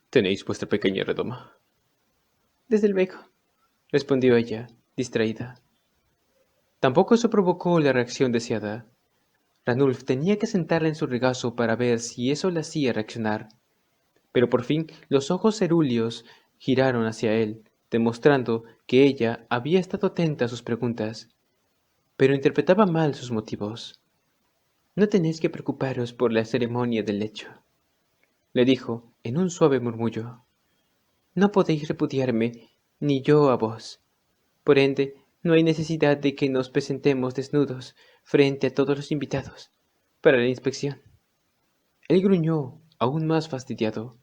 ¿Tenéis vuestra pequeña redoma? Desde luego, respondió ella, distraída. Tampoco eso provocó la reacción deseada. Ranulf tenía que sentarla en su regazo para ver si eso la hacía reaccionar. Pero por fin los ojos cerúleos giraron hacia él, demostrando que ella había estado atenta a sus preguntas, pero interpretaba mal sus motivos. No tenéis que preocuparos por la ceremonia del lecho, le dijo en un suave murmullo. No podéis repudiarme, ni yo a vos. Por ende, no hay necesidad de que nos presentemos desnudos frente a todos los invitados para la inspección. Él gruñó, aún más fastidiado.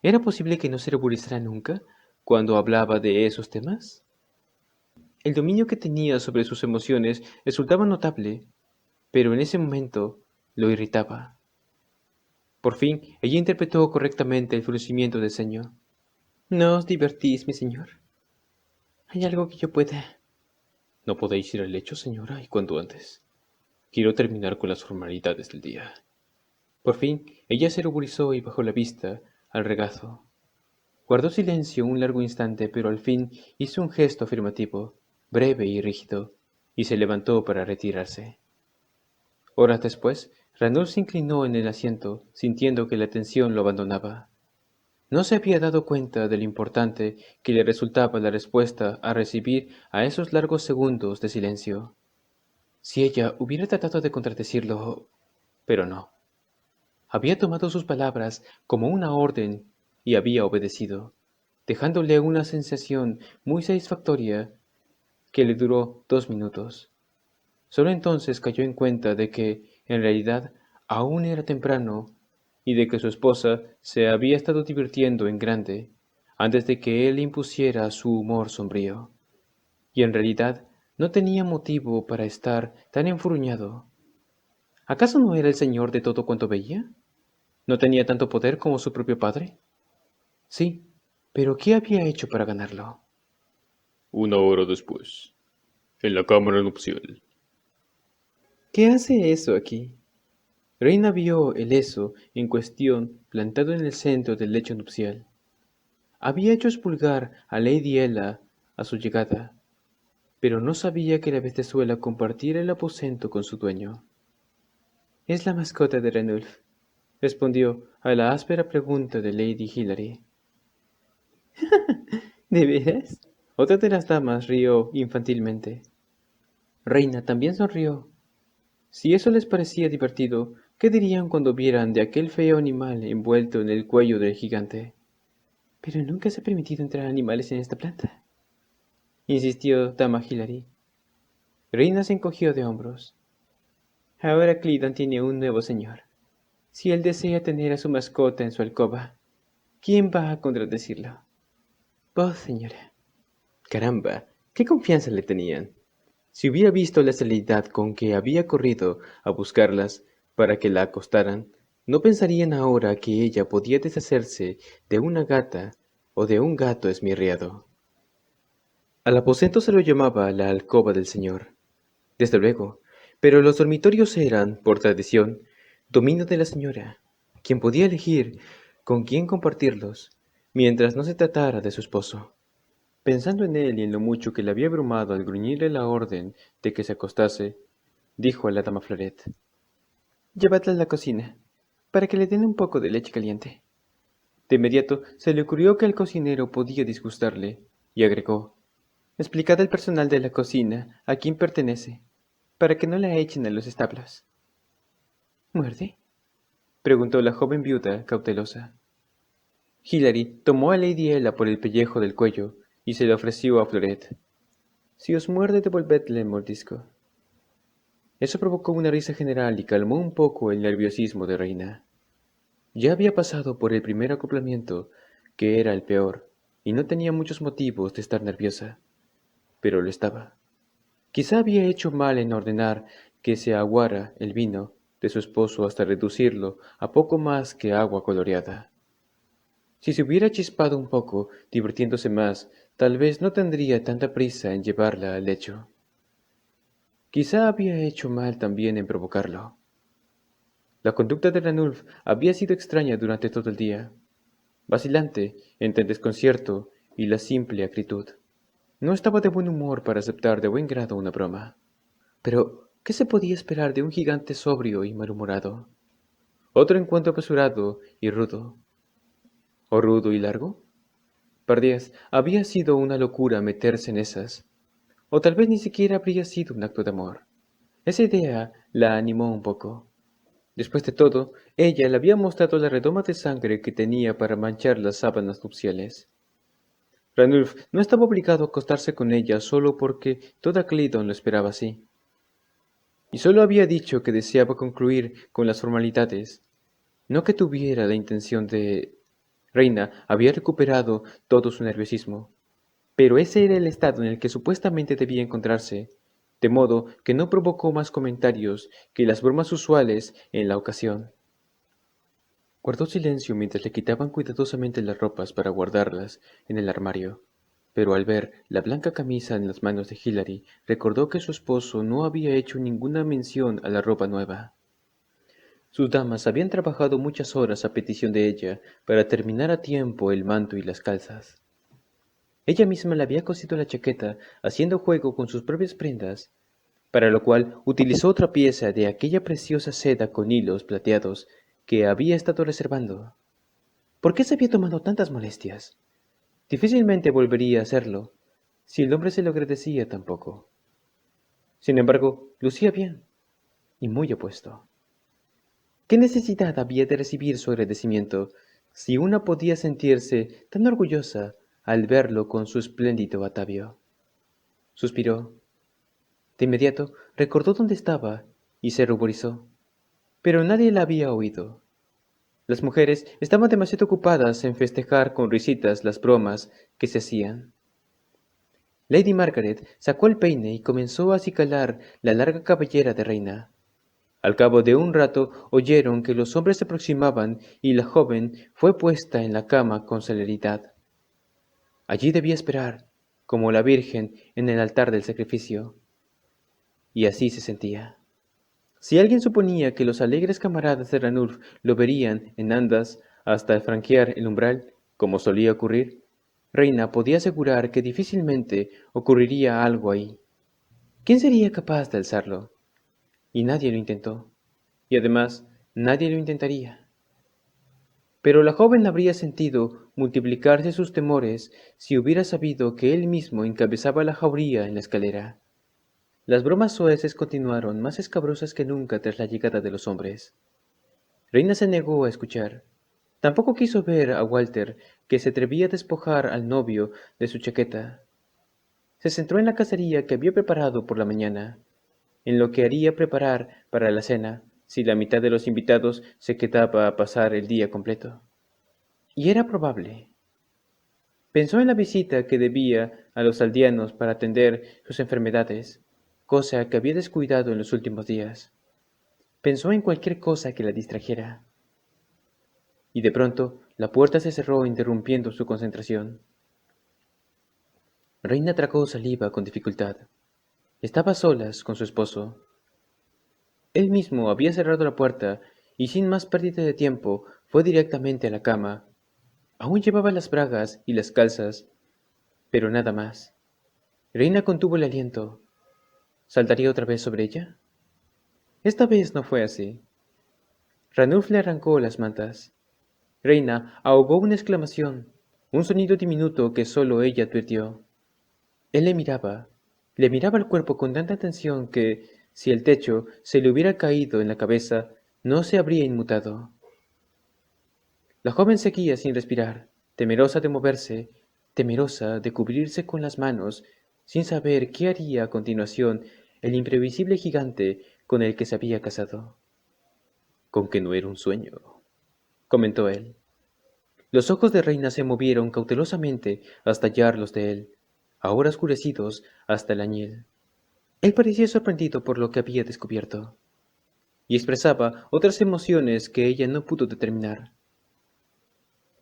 ¿Era posible que no se ruborizara nunca cuando hablaba de esos temas? El dominio que tenía sobre sus emociones resultaba notable, pero en ese momento lo irritaba. Por fin, ella interpretó correctamente el fruncimiento del ceño. ¿No os divertís, mi señor? ¿Hay algo que yo pueda? No podéis ir al lecho, señora, y cuanto antes. Quiero terminar con las formalidades del día. Por fin, ella se ruborizó y bajó la vista al regazo. Guardó silencio un largo instante, pero al fin hizo un gesto afirmativo, breve y rígido, y se levantó para retirarse. Horas después, Ranulf se inclinó en el asiento, sintiendo que la tensión lo abandonaba. No se había dado cuenta de lo importante que le resultaba la respuesta a recibir a esos largos segundos de silencio. Si ella hubiera tratado de contradecirlo, pero no. Había tomado sus palabras como una orden y había obedecido, dejándole una sensación muy satisfactoria que le duró 2 minutos. Solo entonces cayó en cuenta de que, en realidad, aún era temprano y de que su esposa se había estado divirtiendo en grande antes de que él le impusiera su humor sombrío. Y en realidad no tenía motivo para estar tan enfurruñado. ¿Acaso no era el señor de todo cuanto veía? ¿No tenía tanto poder como su propio padre? Sí, pero ¿qué había hecho para ganarlo? Una hora después, en la cámara nupcial. ¿Qué hace eso aquí? Reina vio el eso en cuestión plantado en el centro del lecho nupcial. Había hecho expulgar a Lady Ella a su llegada, pero no sabía que la bestezuela compartiera el aposento con su dueño. Es la mascota de Ranulf, respondió a la áspera pregunta de Lady Hilary. ¿De veras? Otra de las damas rió infantilmente. Reina también sonrió. Si eso les parecía divertido, ¿qué dirían cuando vieran de aquel feo animal envuelto en el cuello del gigante? Pero nunca se ha permitido entrar animales en esta planta, insistió dama Hilary. Reina se encogió de hombros. Ahora Clidon tiene un nuevo señor. Si él desea tener a su mascota en su alcoba, ¿quién va a contradecirlo? Vos, señora. Caramba, qué confianza le tenían. Si hubiera visto la celeridad con que había corrido a buscarlas para que la acostaran, no pensarían ahora que ella podía deshacerse de una gata o de un gato esmirriado. Al aposento se lo llamaba la alcoba del señor, desde luego, pero los dormitorios eran, por tradición, dominio de la señora. quien podía elegir con quién compartirlos, mientras no se tratara de su esposo. Pensando en él y en lo mucho que le había abrumado al gruñirle la orden de que se acostase, dijo a la dama Floret: «Llevadla a la cocina, para que le den un poco de leche caliente». De inmediato se le ocurrió que el cocinero podía disgustarle, y agregó: «Explicad al personal de la cocina a quién pertenece, para que no la echen a los establos». «¿Muerde?», preguntó la joven viuda cautelosa. Hilary tomó a Lady Ella por el pellejo del cuello y se le ofreció a Floret. «Si os muerde, devolvedle el mordisco». Eso provocó una risa general y calmó un poco el nerviosismo de Reina. Ya había pasado por el primer acoplamiento, que era el peor, y no tenía muchos motivos de estar nerviosa, pero lo estaba. Quizá había hecho mal en ordenar que se aguara el vino de su esposo hasta reducirlo a poco más que agua coloreada. Si se hubiera chispado un poco, divirtiéndose más, tal vez no tendría tanta prisa en llevarla al lecho. Quizá había hecho mal también en provocarlo. La conducta de Ranulf había sido extraña durante todo el día, vacilante entre el desconcierto y la simple acritud. No estaba de buen humor para aceptar de buen grado una broma. Pero, ¿qué se podía esperar de un gigante sobrio y malhumorado? Otro encuentro apresurado y rudo. ¿O rudo y largo? Pardiez, había sido una locura meterse en esas. O tal vez ni siquiera habría sido un acto de amor. Esa idea la animó un poco. Después de todo, ella le había mostrado la redoma de sangre que tenía para manchar las sábanas nupciales. Ranulf no estaba obligado a acostarse con ella solo porque toda Claydon lo esperaba así. Y solo había dicho que deseaba concluir con las formalidades, no que tuviera la intención de... Reina había recuperado todo su nerviosismo, pero ese era el estado en el que supuestamente debía encontrarse, de modo que no provocó más comentarios que las bromas usuales en la ocasión. Guardó silencio mientras le quitaban cuidadosamente las ropas para guardarlas en el armario, pero al ver la blanca camisa en las manos de Hilary, recordó que su esposo no había hecho ninguna mención a la ropa nueva. Sus damas habían trabajado muchas horas a petición de ella para terminar a tiempo el manto y las calzas. Ella misma le había cosido la chaqueta haciendo juego con sus propias prendas, para lo cual utilizó otra pieza de aquella preciosa seda con hilos plateados que había estado reservando. ¿Por qué se había tomado tantas molestias? Difícilmente volvería a hacerlo, si el hombre se lo agradecía tampoco. Sin embargo, lucía bien, y muy opuesto. ¿Qué necesidad había de recibir su agradecimiento, si una podía sentirse tan orgullosa al verlo con su espléndido atavío? Suspiró. De inmediato recordó dónde estaba y se ruborizó, pero nadie la había oído. Las mujeres estaban demasiado ocupadas en festejar con risitas las bromas que se hacían. Lady Margaret sacó el peine y comenzó a acicalar la larga cabellera de Reina. Al cabo de un rato oyeron que los hombres se aproximaban y la joven fue puesta en la cama con celeridad. Allí debía esperar, como la Virgen en el altar del sacrificio. Y así se sentía. Si alguien suponía que los alegres camaradas de Ranulf lo verían en andas hasta franquear el umbral, como solía ocurrir, Reina podía asegurar que difícilmente ocurriría algo ahí. ¿Quién sería capaz de alzarlo? Y nadie lo intentó. Y además, nadie lo intentaría. Pero la joven habría sentido multiplicarse sus temores si hubiera sabido que él mismo encabezaba la jauría en la escalera. Las bromas soeces continuaron más escabrosas que nunca tras la llegada de los hombres. Reina se negó a escuchar. Tampoco quiso ver a Walter, que se atrevía a despojar al novio de su chaqueta. Se centró en la cacería que había preparado por la mañana, en lo que haría preparar para la cena, si la mitad de los invitados se quedaba a pasar el día completo. Y era probable. Pensó en la visita que debía a los aldeanos para atender sus enfermedades, cosa que había descuidado en los últimos días. Pensó en cualquier cosa que la distrajera. Y de pronto la puerta se cerró interrumpiendo su concentración. Reina tragó saliva con dificultad. Estaba a solas con su esposo. Él mismo había cerrado la puerta y sin más pérdida de tiempo fue directamente a la cama. Aún llevaba las bragas y las calzas, pero nada más. Reina contuvo el aliento. ¿Saltaría otra vez sobre ella? Esta vez no fue así. Ranulf le arrancó las mantas. Reina ahogó una exclamación, un sonido diminuto que sólo ella advirtió. Él le miraba el cuerpo con tanta atención que, si el techo se le hubiera caído en la cabeza, no se habría inmutado. La joven seguía sin respirar, temerosa de moverse, temerosa de cubrirse con las manos, sin saber qué haría a continuación el imprevisible gigante con el que se había casado. Con que no era un sueño, comentó él. Los ojos de Reina se movieron cautelosamente hasta hallar los de él, ahora oscurecidos hasta el añil. Él parecía sorprendido por lo que había descubierto, y expresaba otras emociones que ella no pudo determinar.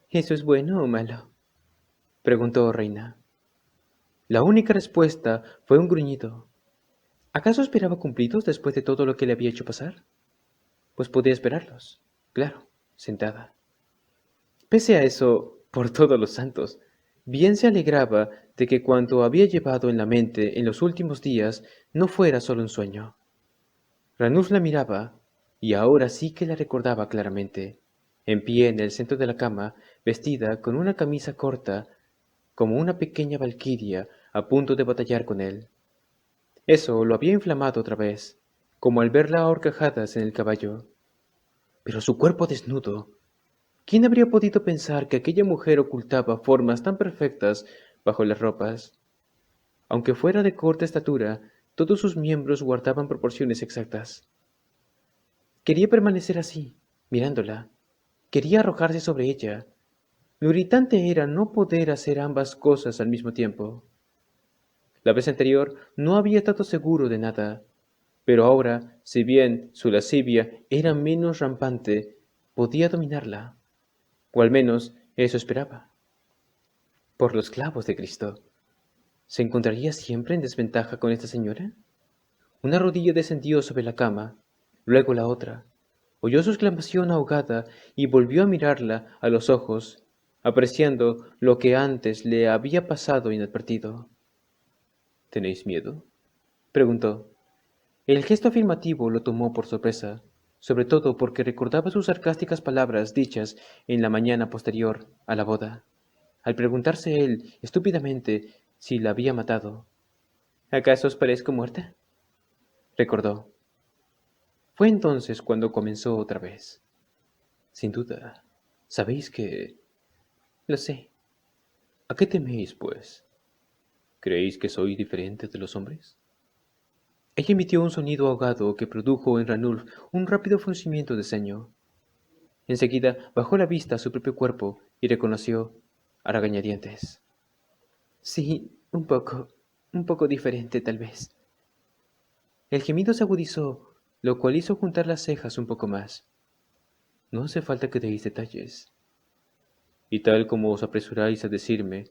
¿Eso es bueno o malo?, preguntó Reina. La única respuesta fue un gruñido. ¿Acaso esperaba cumplidos después de todo lo que le había hecho pasar? Pues podía esperarlos, claro, sentada. Pese a eso, por todos los santos, bien se alegraba de que cuanto había llevado en la mente en los últimos días no fuera solo un sueño. Ranulf la miraba, y ahora sí que la recordaba claramente, en pie en el centro de la cama, vestida con una camisa corta, como una pequeña valquiria a punto de batallar con él. Eso lo había inflamado otra vez, como al verla a horcajadas en el caballo. Pero su cuerpo desnudo. ¿Quién habría podido pensar que aquella mujer ocultaba formas tan perfectas bajo las ropas? Aunque fuera de corta estatura, todos sus miembros guardaban proporciones exactas. Quería permanecer así, mirándola. Quería arrojarse sobre ella. Lo irritante era no poder hacer ambas cosas al mismo tiempo. La vez anterior no había estado seguro de nada, pero ahora, si bien su lascivia era menos rampante, podía dominarla, o al menos eso esperaba. Por los clavos de Cristo, ¿se encontraría siempre en desventaja con esta señora? Una rodilla descendió sobre la cama, luego la otra. Oyó su exclamación ahogada y volvió a mirarla a los ojos, apreciando lo que antes le había pasado inadvertido. ¿Tenéis miedo?, preguntó. El gesto afirmativo lo tomó por sorpresa, sobre todo porque recordaba sus sarcásticas palabras dichas en la mañana posterior a la boda, al preguntarse él, estúpidamente, si la había matado. ¿Acaso os parezco muerta?, recordó. Fue entonces cuando comenzó otra vez. Sin duda, sabéis que... Lo sé. ¿A qué teméis, pues? ¿Creéis que soy diferente de los hombres? Ella emitió un sonido ahogado que produjo en Ranulf un rápido fruncimiento de ceño. Enseguida bajó la vista a su propio cuerpo y reconoció, a regañadientes. Sí, un poco diferente tal vez. El gemido se agudizó, lo cual hizo juntar las cejas un poco más. No hace falta que deis detalles. Y tal como os apresuráis a decirme,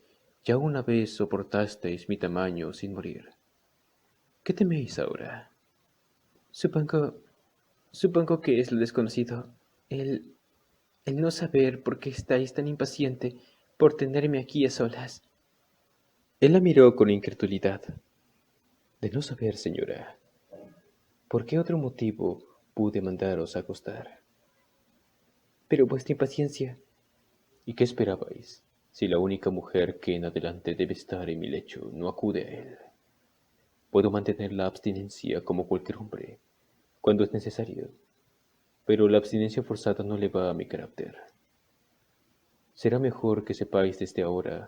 ya una vez soportasteis mi tamaño sin morir. ¿Qué teméis ahora? Supongo, supongo que es lo desconocido, el, el no saber por qué estáis tan impaciente por tenerme aquí a solas. Él la miró con incredulidad. De no saber, señora, ¿por qué otro motivo pude mandaros a acostar? Pero vuestra impaciencia. ¿Y qué esperabais, si la única mujer que en adelante debe estar en mi lecho no acude a él? Puedo mantener la abstinencia como cualquier hombre, cuando es necesario, pero la abstinencia forzada no le va a mi carácter. Será mejor que sepáis desde ahora,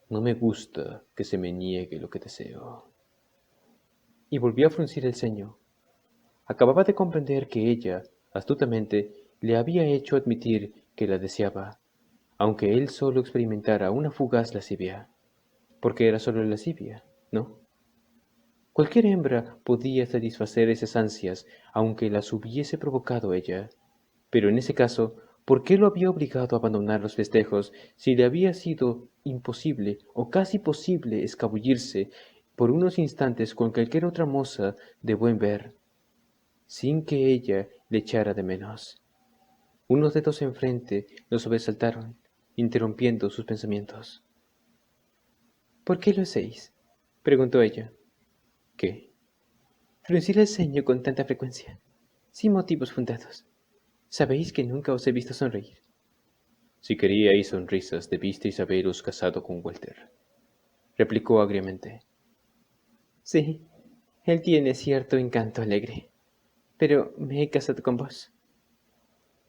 no me gusta que se me niegue lo que deseo. Y volvió a fruncir el ceño. Acababa de comprender que ella, astutamente, le había hecho admitir que la deseaba, aunque él solo experimentara una fugaz lascivia, porque era solo lascivia, ¿no? Cualquier hembra podía satisfacer esas ansias, aunque las hubiese provocado ella, pero en ese caso, ¿por qué lo había obligado a abandonar los festejos si le había sido imposible o casi posible escabullirse por unos instantes con cualquier otra moza de buen ver, sin que ella le echara de menos? Unos dedos enfrente lo sobresaltaron, interrumpiendo sus pensamientos. ¿Por qué lo hacéis? Preguntó ella. ¿Qué? Fruncir el ceño con tanta frecuencia, sin motivos fundados. Sabéis que nunca os he visto sonreír. Si queríais sonrisas, debisteis haberos casado con Walter, replicó agriamente. Sí, él tiene cierto encanto alegre, pero me he casado con vos.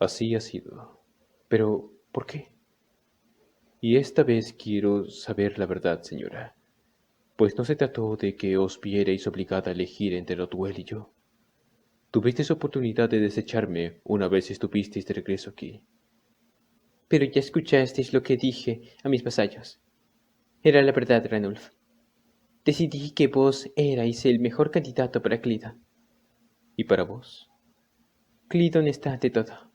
Así ha sido. Pero, ¿por qué? Y esta vez quiero saber la verdad, señora, pues no se trató de que os vierais obligada a elegir entre Rodwell y yo. Tuvisteis oportunidad de desecharme una vez estuvisteis de regreso aquí. Pero ya escuchasteis lo que dije a mis vasallos. Era la verdad, Ranulf. Decidí que vos erais el mejor candidato para Clidon. ¿Y para vos? Clidon está ante todo.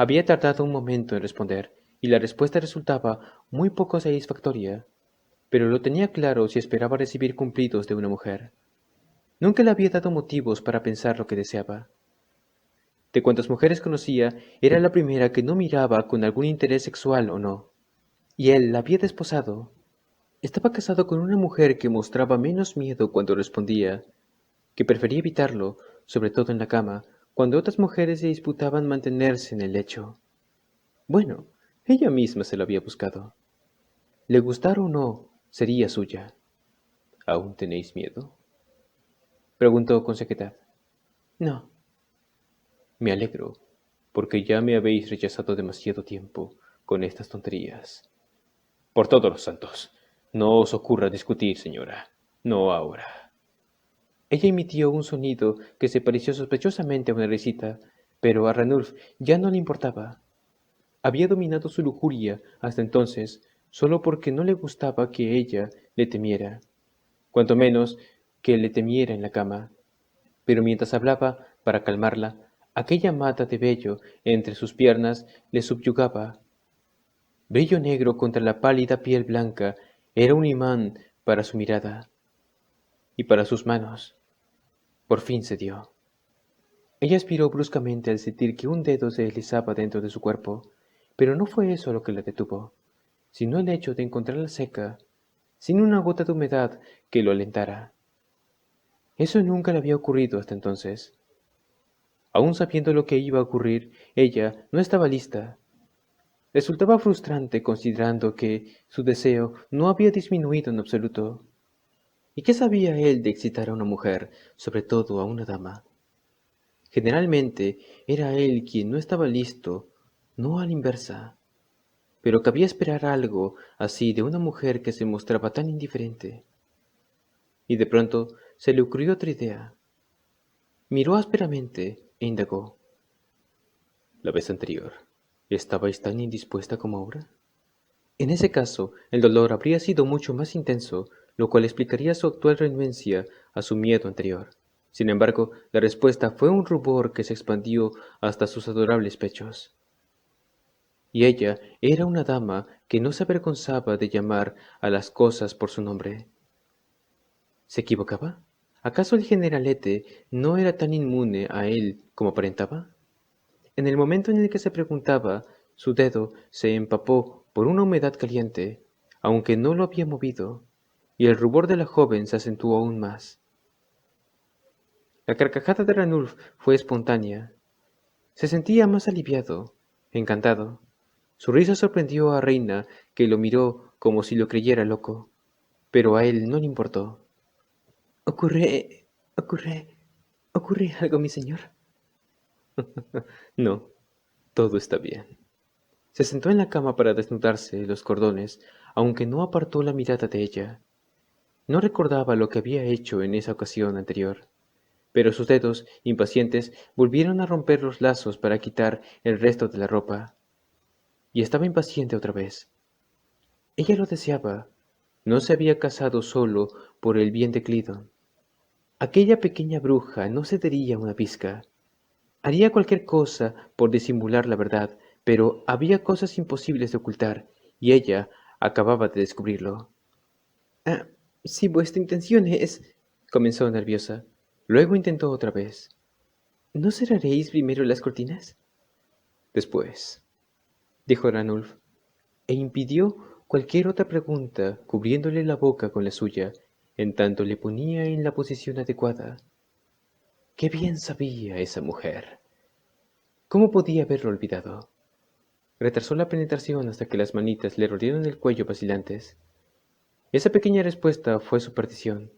Había tardado un momento en responder, y la respuesta resultaba muy poco satisfactoria, pero lo tenía claro si esperaba recibir cumplidos de una mujer. Nunca le había dado motivos para pensar lo que deseaba. De cuantas mujeres conocía, era la primera que no miraba con algún interés sexual o no. Y él la había desposado. Estaba casado con una mujer que mostraba menos miedo cuando respondía, que prefería evitarlo, sobre todo en la cama, cuando otras mujeres se disputaban mantenerse en el lecho. Bueno, ella misma se lo había buscado. Le gustara o no, sería suya. ¿Aún tenéis miedo? Preguntó con sequedad. No. Me alegro, porque ya me habéis rechazado demasiado tiempo con estas tonterías. Por todos los santos, no os ocurra discutir, señora. No ahora. Ella emitió un sonido que se pareció sospechosamente a una risita, pero a Ranulf ya no le importaba. Había dominado su lujuria hasta entonces solo porque no le gustaba que ella le temiera, cuanto menos que le temiera en la cama. Pero mientras hablaba, para calmarla, aquella mata de vello entre sus piernas le subyugaba. Vello negro contra la pálida piel blanca era un imán para su mirada y para sus manos. Por fin cedió. Ella aspiró bruscamente al sentir que un dedo se deslizaba dentro de su cuerpo, pero no fue eso lo que la detuvo, sino el hecho de encontrarla seca, sin una gota de humedad que lo alentara. Eso nunca le había ocurrido hasta entonces. Aún sabiendo lo que iba a ocurrir, ella no estaba lista. Resultaba frustrante considerando que su deseo no había disminuido en absoluto. ¿Y qué sabía él de excitar a una mujer, sobre todo a una dama? Generalmente era él quien no estaba listo, no a la inversa. Pero cabía esperar algo así de una mujer que se mostraba tan indiferente. Y de pronto se le ocurrió otra idea. Miró ásperamente e indagó. La vez anterior, ¿estabais tan indispuesta como ahora? En ese caso, el dolor habría sido mucho más intenso, lo cual explicaría su actual renuencia a su miedo anterior. Sin embargo, la respuesta fue un rubor que se expandió hasta sus adorables pechos. Y ella era una dama que no se avergonzaba de llamar a las cosas por su nombre. ¿Se equivocaba? ¿Acaso el generalete no era tan inmune a él como aparentaba? En el momento en el que se preguntaba, su dedo se empapó por una humedad caliente, aunque no lo había movido, y el rubor de la joven se acentuó aún más. La carcajada de Ranulf fue espontánea. Se sentía más aliviado, encantado. Su risa sorprendió a Reina, que lo miró como si lo creyera loco, pero a él no le importó. ¿Ocurre... ocurre... ocurre algo, mi señor? No, todo está bien. Se sentó en la cama para desnudarse los cordones, aunque no apartó la mirada de ella. No recordaba lo que había hecho en esa ocasión anterior, pero sus dedos, impacientes, volvieron a romper los lazos para quitar el resto de la ropa. Y estaba impaciente otra vez. Ella lo deseaba. No se había casado solo por el bien de Clidon. Aquella pequeña bruja no cedería una pizca. Haría cualquier cosa por disimular la verdad, pero había cosas imposibles de ocultar, y ella acababa de descubrirlo. Ah, si vuestra intención es... comenzó nerviosa. Luego intentó otra vez. ¿No cerraréis primero las cortinas? Después, dijo Ranulf, e impidió cualquier otra pregunta, cubriéndole la boca con la suya, en tanto le ponía en la posición adecuada. ¡Qué bien sabía esa mujer! ¿Cómo podía haberlo olvidado? Retrasó la penetración hasta que las manitas le rodearon el cuello vacilantes. Esa pequeña respuesta fue su perdición.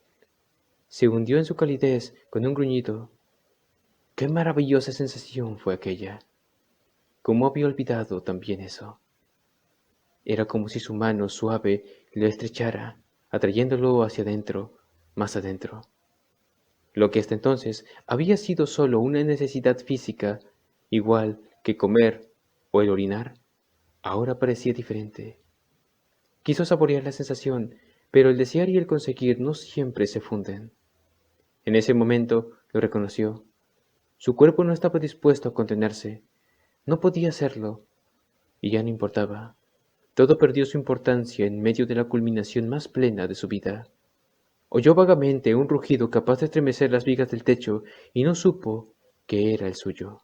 Se hundió en su calidez con un gruñido. ¡Qué maravillosa sensación fue aquella! ¿Cómo había olvidado también eso? Era como si su mano suave lo estrechara, atrayéndolo hacia adentro, más adentro. Lo que hasta entonces había sido solo una necesidad física, igual que comer o el orinar, ahora parecía diferente. Quiso saborear la sensación, pero el desear y el conseguir no siempre se funden. En ese momento lo reconoció. Su cuerpo no estaba dispuesto a contenerse, no podía hacerlo, y ya no importaba. Todo perdió su importancia en medio de la culminación más plena de su vida. Oyó vagamente un rugido capaz de estremecer las vigas del techo y no supo que era el suyo.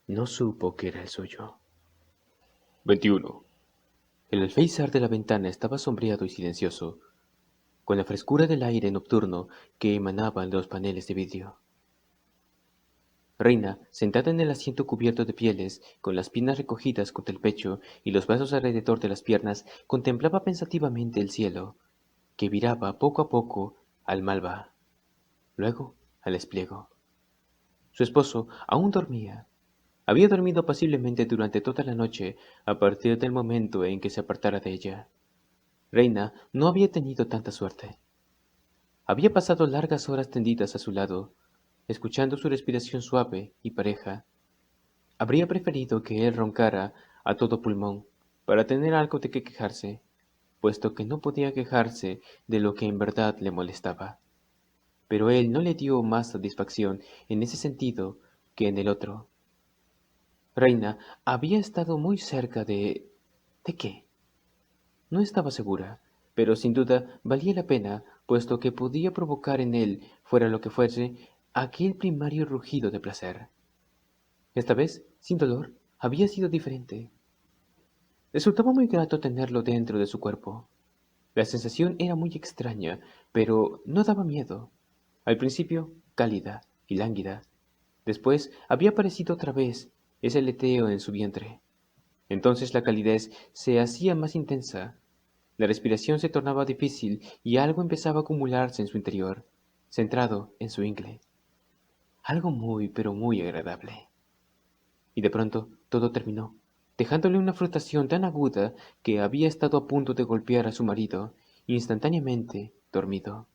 No supo que era el suyo. 21. El alféizar de la ventana estaba sombreado y silencioso, con la frescura del aire nocturno que emanaban de los paneles de vidrio. Reina, sentada en el asiento cubierto de pieles, con las piernas recogidas contra el pecho y los brazos alrededor de las piernas, contemplaba pensativamente el cielo, que viraba poco a poco al malva, luego al espliego. Su esposo aún dormía. Había dormido apaciblemente durante toda la noche a partir del momento en que se apartara de ella. Reina no había tenido tanta suerte. Había pasado largas horas tendidas a su lado, escuchando su respiración suave y pareja. Habría preferido que él roncara a todo pulmón para tener algo de qué quejarse, puesto que no podía quejarse de lo que en verdad le molestaba. Pero él no le dio más satisfacción en ese sentido que en el otro. Reina había estado muy cerca de... ¿De qué? No estaba segura, pero sin duda valía la pena, puesto que podía provocar en él, fuera lo que fuese, aquel primario rugido de placer. Esta vez, sin dolor, había sido diferente. Resultaba muy grato tenerlo dentro de su cuerpo. La sensación era muy extraña, pero no daba miedo. Al principio, cálida y lánguida. Después había aparecido otra vez ese aleteo en su vientre. Entonces la calidez se hacía más intensa. La respiración se tornaba difícil y algo empezaba a acumularse en su interior, centrado en su ingle. Algo muy, pero muy agradable. Y de pronto todo terminó, dejándole una frustración tan aguda que había estado a punto de golpear a su marido, instantáneamente dormido.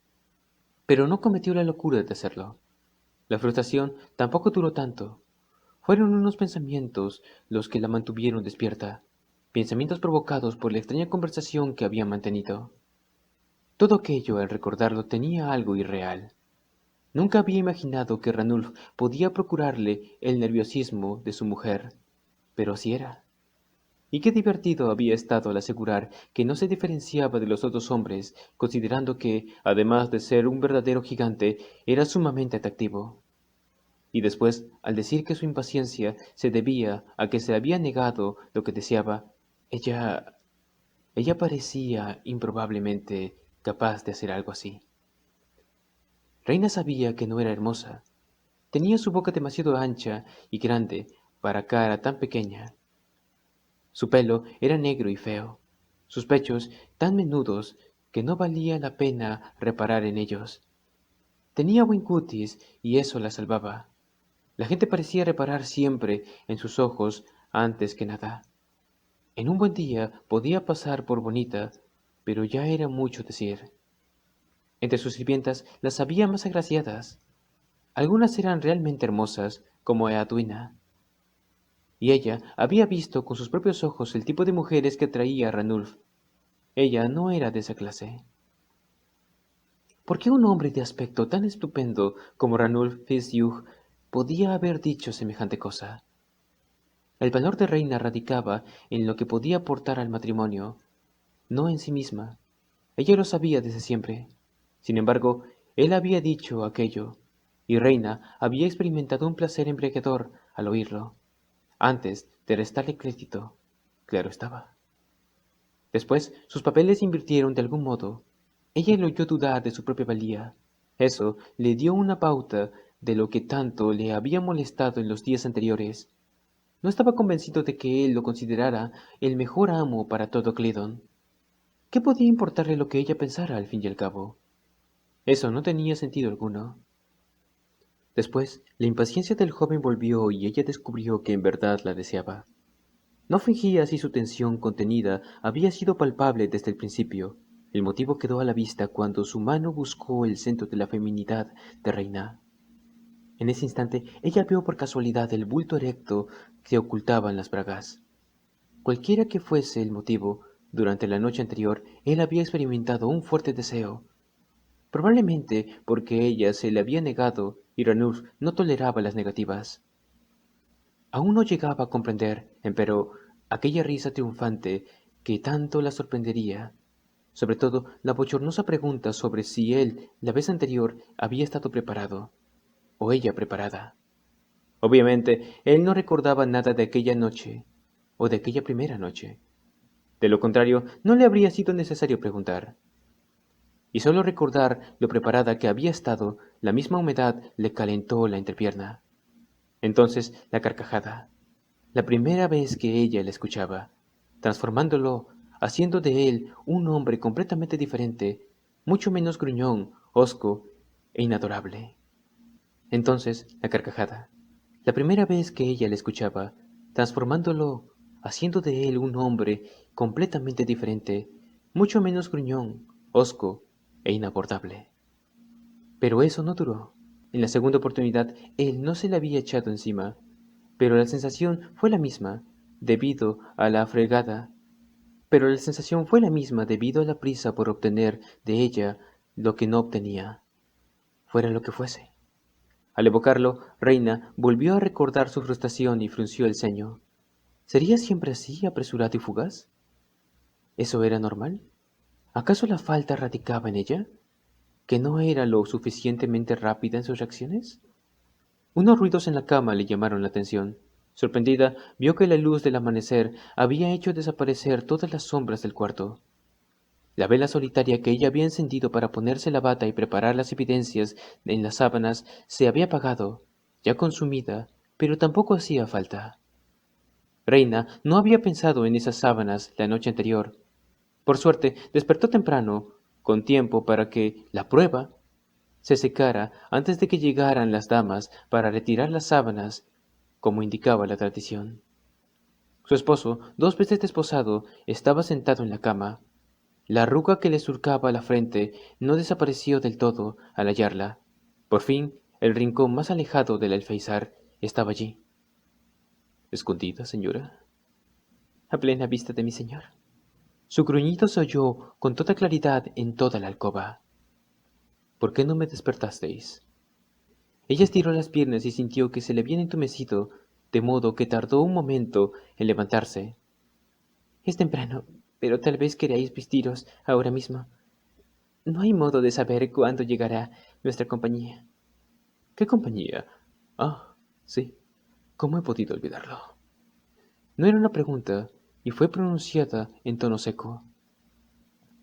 Pero no cometió la locura de hacerlo. La frustración tampoco duró tanto. Fueron unos pensamientos los que la mantuvieron despierta, pensamientos provocados por la extraña conversación que habían mantenido. Todo aquello, al recordarlo, tenía algo irreal. Nunca había imaginado que Ranulf podía procurarle el nerviosismo de su mujer, pero así era. Y qué divertido había estado al asegurar que no se diferenciaba de los otros hombres, considerando que, además de ser un verdadero gigante, era sumamente atractivo. Y después, al decir que su impaciencia se debía a que se había negado lo que deseaba, ella parecía improbablemente capaz de hacer algo así. Reina sabía que no era hermosa. Tenía su boca demasiado ancha y grande para cara tan pequeña. Su pelo era negro y feo, sus pechos tan menudos que no valía la pena reparar en ellos. Tenía buen cutis y eso la salvaba. La gente parecía reparar siempre en sus ojos antes que nada. En un buen día podía pasar por bonita, pero ya era mucho decir. Entre sus sirvientas las había más agraciadas. Algunas eran realmente hermosas, como Eadwina, y ella había visto con sus propios ojos el tipo de mujeres que atraía a Ranulf. Ella no era de esa clase. ¿Por qué un hombre de aspecto tan estupendo como Ranulf Fitzhugh podía haber dicho semejante cosa? El valor de Reina radicaba en lo que podía aportar al matrimonio, no en sí misma. Ella lo sabía desde siempre. Sin embargo, él había dicho aquello, y Reina había experimentado un placer embriagador al oírlo. antes de restarle crédito, claro estaba. Después, sus papeles se invirtieron de algún modo. Ella le oyó dudar de su propia valía. Eso le dio una pauta de lo que tanto le había molestado en los días anteriores. No estaba convencido de que él lo considerara el mejor amo para todo Cleedon. ¿Qué podía importarle lo que ella pensara al fin y al cabo? Eso no tenía sentido alguno. Después, la impaciencia del joven volvió y ella descubrió que en verdad la deseaba. No fingía así su tensión contenida había sido palpable desde el principio. El motivo quedó a la vista cuando su mano buscó el centro de la feminidad de Reina. En ese instante, ella vio por casualidad el bulto erecto que ocultaban las bragas. Cualquiera que fuese el motivo, durante la noche anterior él había experimentado un fuerte deseo. Probablemente porque ella se le había negado y Ranulf no toleraba las negativas. Aún no llegaba a comprender, empero, aquella risa triunfante que tanto la sorprendería, sobre todo la bochornosa pregunta sobre si él, la vez anterior, había estado preparado, o ella preparada. Obviamente, él no recordaba nada de aquella noche, o de aquella primera noche. De lo contrario, no le habría sido necesario preguntar. Y solo recordar lo preparada que había estado, la misma humedad le calentó la entrepierna. Entonces la carcajada, la primera vez que ella le escuchaba, transformándolo, haciendo de él un hombre completamente diferente, mucho menos gruñón, hosco e inadorable. Entonces la carcajada, la primera vez que ella le escuchaba, transformándolo, haciendo de él un hombre completamente diferente, mucho menos gruñón, hosco e inabordable. Pero eso no duró. En la segunda oportunidad, él no se le había echado encima, pero la sensación fue la misma, debido a la fregada. Pero la sensación fue la misma debido a la prisa por obtener de ella lo que no obtenía, fuera lo que fuese. Al evocarlo, Reina volvió a recordar su frustración y frunció el ceño. ¿Sería siempre así, apresurado y fugaz? ¿Eso era normal? ¿Acaso la falta radicaba en ella? ¿Que no era lo suficientemente rápida en sus reacciones? Unos ruidos en la cama le llamaron la atención. Sorprendida, vio que la luz del amanecer había hecho desaparecer todas las sombras del cuarto. La vela solitaria que ella había encendido para ponerse la bata y preparar las evidencias en las sábanas se había apagado, ya consumida, pero tampoco hacía falta. Reina no había pensado en esas sábanas la noche anterior. Por suerte, despertó temprano, con tiempo para que la prueba se secara antes de que llegaran las damas para retirar las sábanas, como indicaba la tradición. Su esposo, 2 veces desposado, estaba sentado en la cama. La arruga que le surcaba la frente no desapareció del todo al hallarla. Por fin, el rincón más alejado del alféizar estaba allí. ¿Escondida, señora? A plena vista de mi señor. Su gruñido se oyó con toda claridad en toda la alcoba. ¿Por qué no me despertasteis? Ella estiró las piernas y sintió que se le habían entumecido, de modo que tardó un momento en levantarse. Es temprano, pero tal vez queráis vestiros ahora mismo. No hay modo de saber cuándo llegará nuestra compañía. ¿Qué compañía? Ah, sí. ¿Cómo he podido olvidarlo? No era una pregunta, y fue pronunciada en tono seco.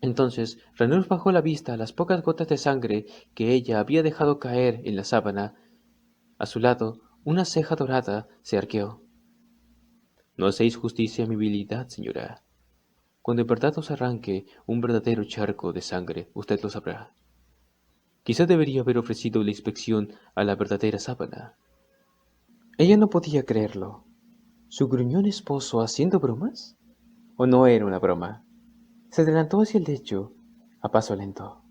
Entonces Ranulf bajó la vista a las pocas gotas de sangre que ella había dejado caer en la sábana. A su lado, una ceja dorada se arqueó. No hacéis justicia a mi habilidad, señora. Cuando en verdad os arranque un verdadero charco de sangre, usted lo sabrá. Quizá debería haber ofrecido la inspección a la verdadera sábana. Ella no podía creerlo. ¿Su gruñón esposo haciendo bromas? ¿O no era una broma? Se adelantó hacia el lecho, a paso lento.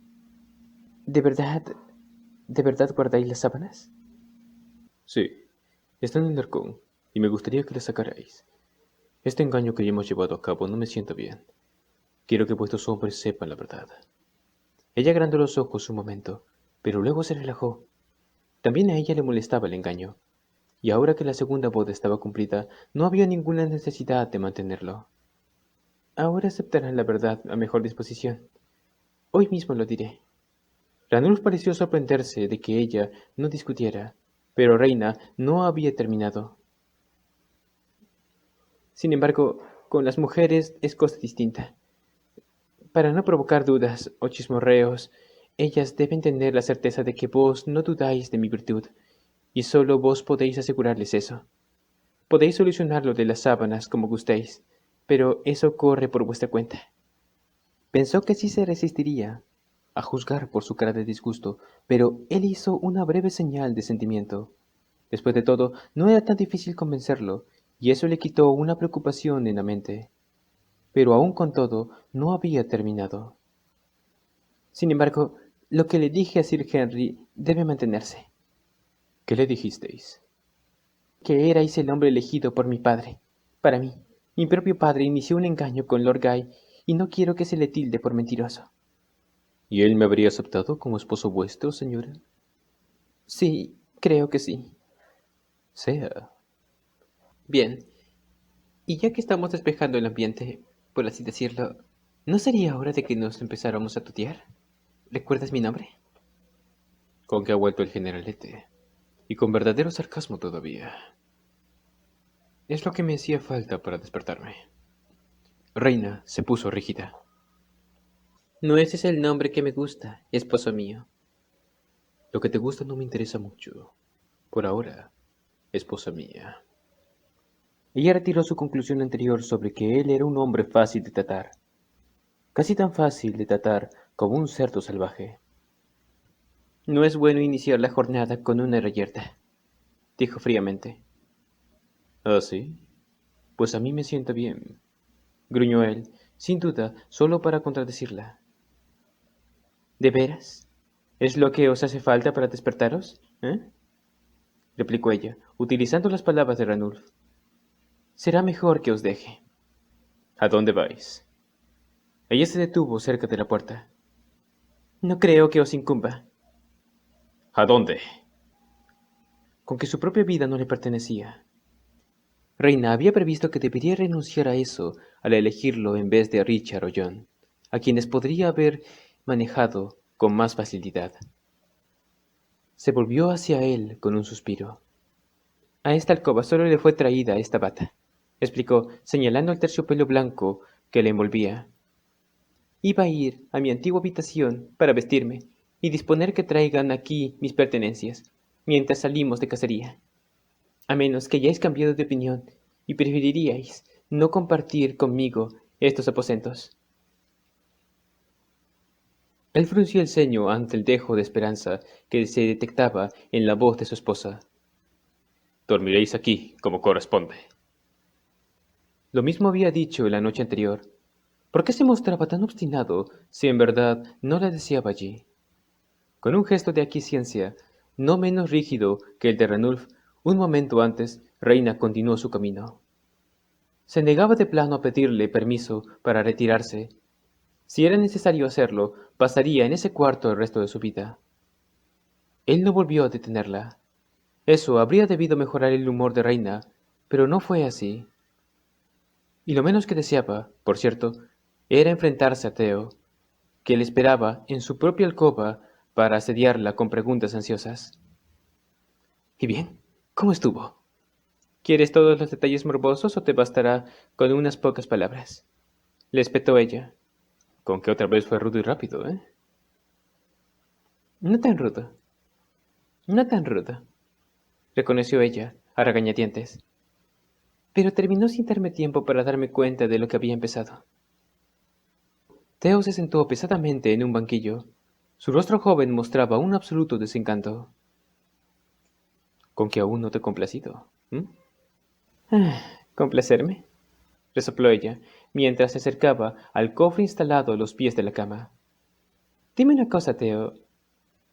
¿De verdad, de verdad guardáis las sábanas? Sí, están en el arcón, y me gustaría que las sacarais. Este engaño que hemos llevado a cabo no me sienta bien. Quiero que vuestros hombres sepan la verdad. Ella agrandó los ojos un momento, pero luego se relajó. También a ella le molestaba el engaño, y ahora que la segunda boda estaba cumplida, no había ninguna necesidad de mantenerlo. Ahora aceptarán la verdad a mejor disposición. Hoy mismo lo diré. Ranulf pareció sorprenderse de que ella no discutiera, pero Reina no había terminado. Sin embargo, con las mujeres es cosa distinta. Para no provocar dudas o chismorreos, ellas deben tener la certeza de que vos no dudáis de mi virtud, y solo vos podéis asegurarles eso. Podéis solucionar lo de las sábanas como gustéis, pero eso corre por vuestra cuenta. Pensó que sí se resistiría, a juzgar por su cara de disgusto, pero él hizo una breve señal de sentimiento. Después de todo, no era tan difícil convencerlo, y eso le quitó una preocupación en la mente. Pero aún con todo, no había terminado. Sin embargo, lo que le dije a Sir Henry debe mantenerse. ¿Qué le dijisteis? Que erais el hombre elegido por mi padre. Para mí, mi propio padre inició un engaño con Lord Guy, y no quiero que se le tilde por mentiroso. ¿Y él me habría aceptado como esposo vuestro, señora? Sí, creo que sí. Sea. Bien, y ya que estamos despejando el ambiente, por así decirlo, ¿no sería hora de que nos empezáramos a tutear? ¿Recuerdas mi nombre? Con que ha vuelto el generalete. Y con verdadero sarcasmo todavía. Es lo que me hacía falta para despertarme. Reina se puso rígida. No ese es el nombre que me gusta, esposo mío. Lo que te gusta no me interesa mucho. Por ahora, esposa mía. Ella retiró su conclusión anterior sobre que él era un hombre fácil de tratar. Casi tan fácil de tratar como un cerdo salvaje. No es bueno iniciar la jornada con una reyerta, dijo fríamente. ¿Ah, sí? Pues a mí me sienta bien. Gruñó él, sin duda, solo para contradecirla. ¿De veras? ¿Es lo que os hace falta para despertaros? Replicó ella, utilizando las palabras de Ranulf. Será mejor que os deje. ¿A dónde vais? Ella se detuvo cerca de la puerta. No creo que os incumba. ¿A dónde? Con que su propia vida no le pertenecía. Reina había previsto que debería renunciar a eso al elegirlo en vez de a Richard o John, a quienes podría haber manejado con más facilidad. Se volvió hacia él con un suspiro. A esta alcoba solo le fue traída esta bata, explicó, señalando el terciopelo blanco que le envolvía. Iba a ir a mi antigua habitación para vestirme y disponer que traigan aquí mis pertenencias, mientras salimos de cacería. A menos que hayáis cambiado de opinión y preferiríais no compartir conmigo estos aposentos. Él frunció el ceño ante el dejo de esperanza que se detectaba en la voz de su esposa. Dormiréis aquí, como corresponde. Lo mismo había dicho la noche anterior. ¿Por qué se mostraba tan obstinado si en verdad no la deseaba allí? Con un gesto de aquiescencia, no menos rígido que el de Ranulf, un momento antes, Reina continuó su camino. Se negaba de plano a pedirle permiso para retirarse. Si era necesario hacerlo, pasaría en ese cuarto el resto de su vida. Él no volvió a detenerla. Eso habría debido mejorar el humor de Reina, pero no fue así. Y lo menos que deseaba, por cierto, era enfrentarse a Theo, que le esperaba en su propia alcoba para asediarla con preguntas ansiosas. ¿Y bien? ¿Cómo estuvo? ¿Quieres todos los detalles morbosos o te bastará con unas pocas palabras? Le espetó ella. Con que otra vez fue rudo y rápido, ¿eh? No tan rudo, no tan rudo, reconoció ella, a regañadientes. Pero terminó sin darme tiempo para darme cuenta de lo que había empezado. Theo se sentó pesadamente en un banquillo. Su rostro joven mostraba un absoluto desencanto. Con que aún no te he complacido. ¿Complacerme? Resopló ella, mientras se acercaba al cofre instalado a los pies de la cama. Dime una cosa, Theo.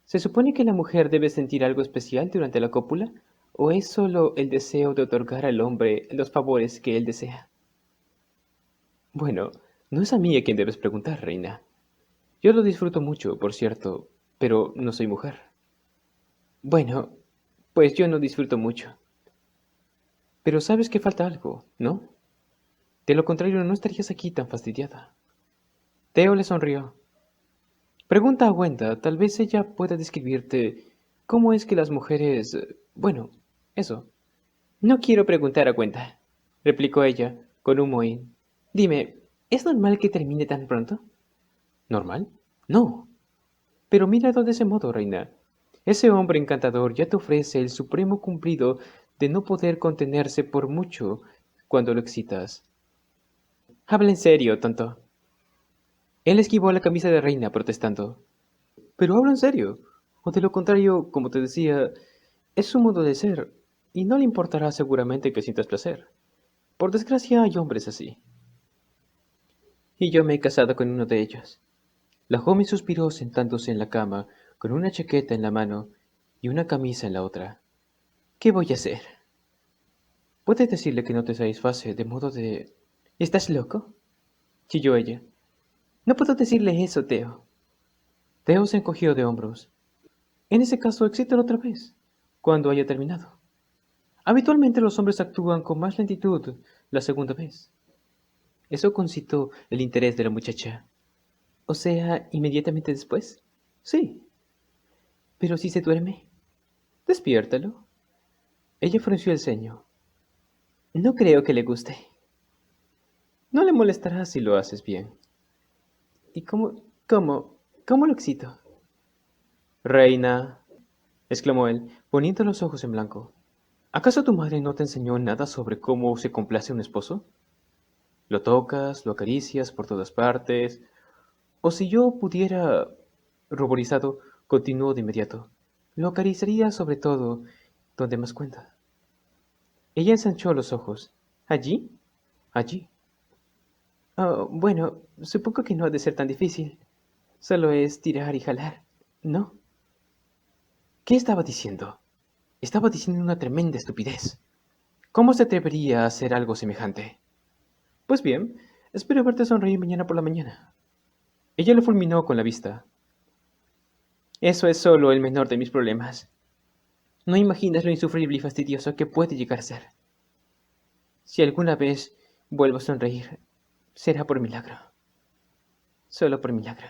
¿Se supone que la mujer debe sentir algo especial durante la cópula? ¿O es solo el deseo de otorgar al hombre los favores que él desea? Bueno, no es a mí a quien debes preguntar, reina. Yo lo disfruto mucho, por cierto, pero no soy mujer. Bueno, pues yo no disfruto mucho. Pero sabes que falta algo, ¿no? De lo contrario, no estarías aquí tan fastidiada. Theo le sonrió. Pregunta a Wenda, tal vez ella pueda describirte cómo es que las mujeres... bueno, eso. No quiero preguntar a Wenda, replicó ella, con un mohín. Dime, ¿es normal que termine tan pronto? ¿Normal? No. Pero míralo de ese modo, reina. Ese hombre encantador ya te ofrece el supremo cumplido de no poder contenerse por mucho cuando lo excitas. Habla en serio, tonto. Él esquivó la camisa de reina protestando. Pero hablo en serio. O de lo contrario, como te decía, es su modo de ser, y no le importará seguramente que sientas placer. Por desgracia hay hombres así. Y yo me he casado con uno de ellos. La joven suspiró sentándose en la cama, con una chaqueta en la mano y una camisa en la otra. ¿Qué voy a hacer? Puedes decirle que no te satisface, de modo de... ¿Estás loco? Chilló ella. No puedo decirle eso, Teo. Teo se encogió de hombros. En ese caso, excítalo otra vez, cuando haya terminado. Habitualmente los hombres actúan con más lentitud la segunda vez. Eso concitó el interés de la muchacha. O sea, inmediatamente después. Sí. Pero si se duerme, despiértalo. Ella frunció el ceño. No creo que le guste. No le molestará si lo haces bien. ¿Y cómo lo excito? Reina, exclamó él, poniendo los ojos en blanco. ¿Acaso tu madre no te enseñó nada sobre cómo se complace un esposo? Lo tocas, lo acaricias por todas partes. O si yo pudiera, ruborizado, continuó de inmediato. Lo acariciaría sobre todo donde más cuenta. Ella ensanchó los ojos. ¿Allí? Allí. Oh, bueno, supongo que no ha de ser tan difícil. Solo es tirar y jalar, ¿no? ¿Qué estaba diciendo? Estaba diciendo una tremenda estupidez. ¿Cómo se atrevería a hacer algo semejante? Pues bien, espero verte sonreír mañana por la mañana. Ella lo fulminó con la vista. Eso es solo el menor de mis problemas. No imaginas lo insufrible y fastidioso que puede llegar a ser. Si alguna vez vuelvo a sonreír, será por milagro. Solo por milagro.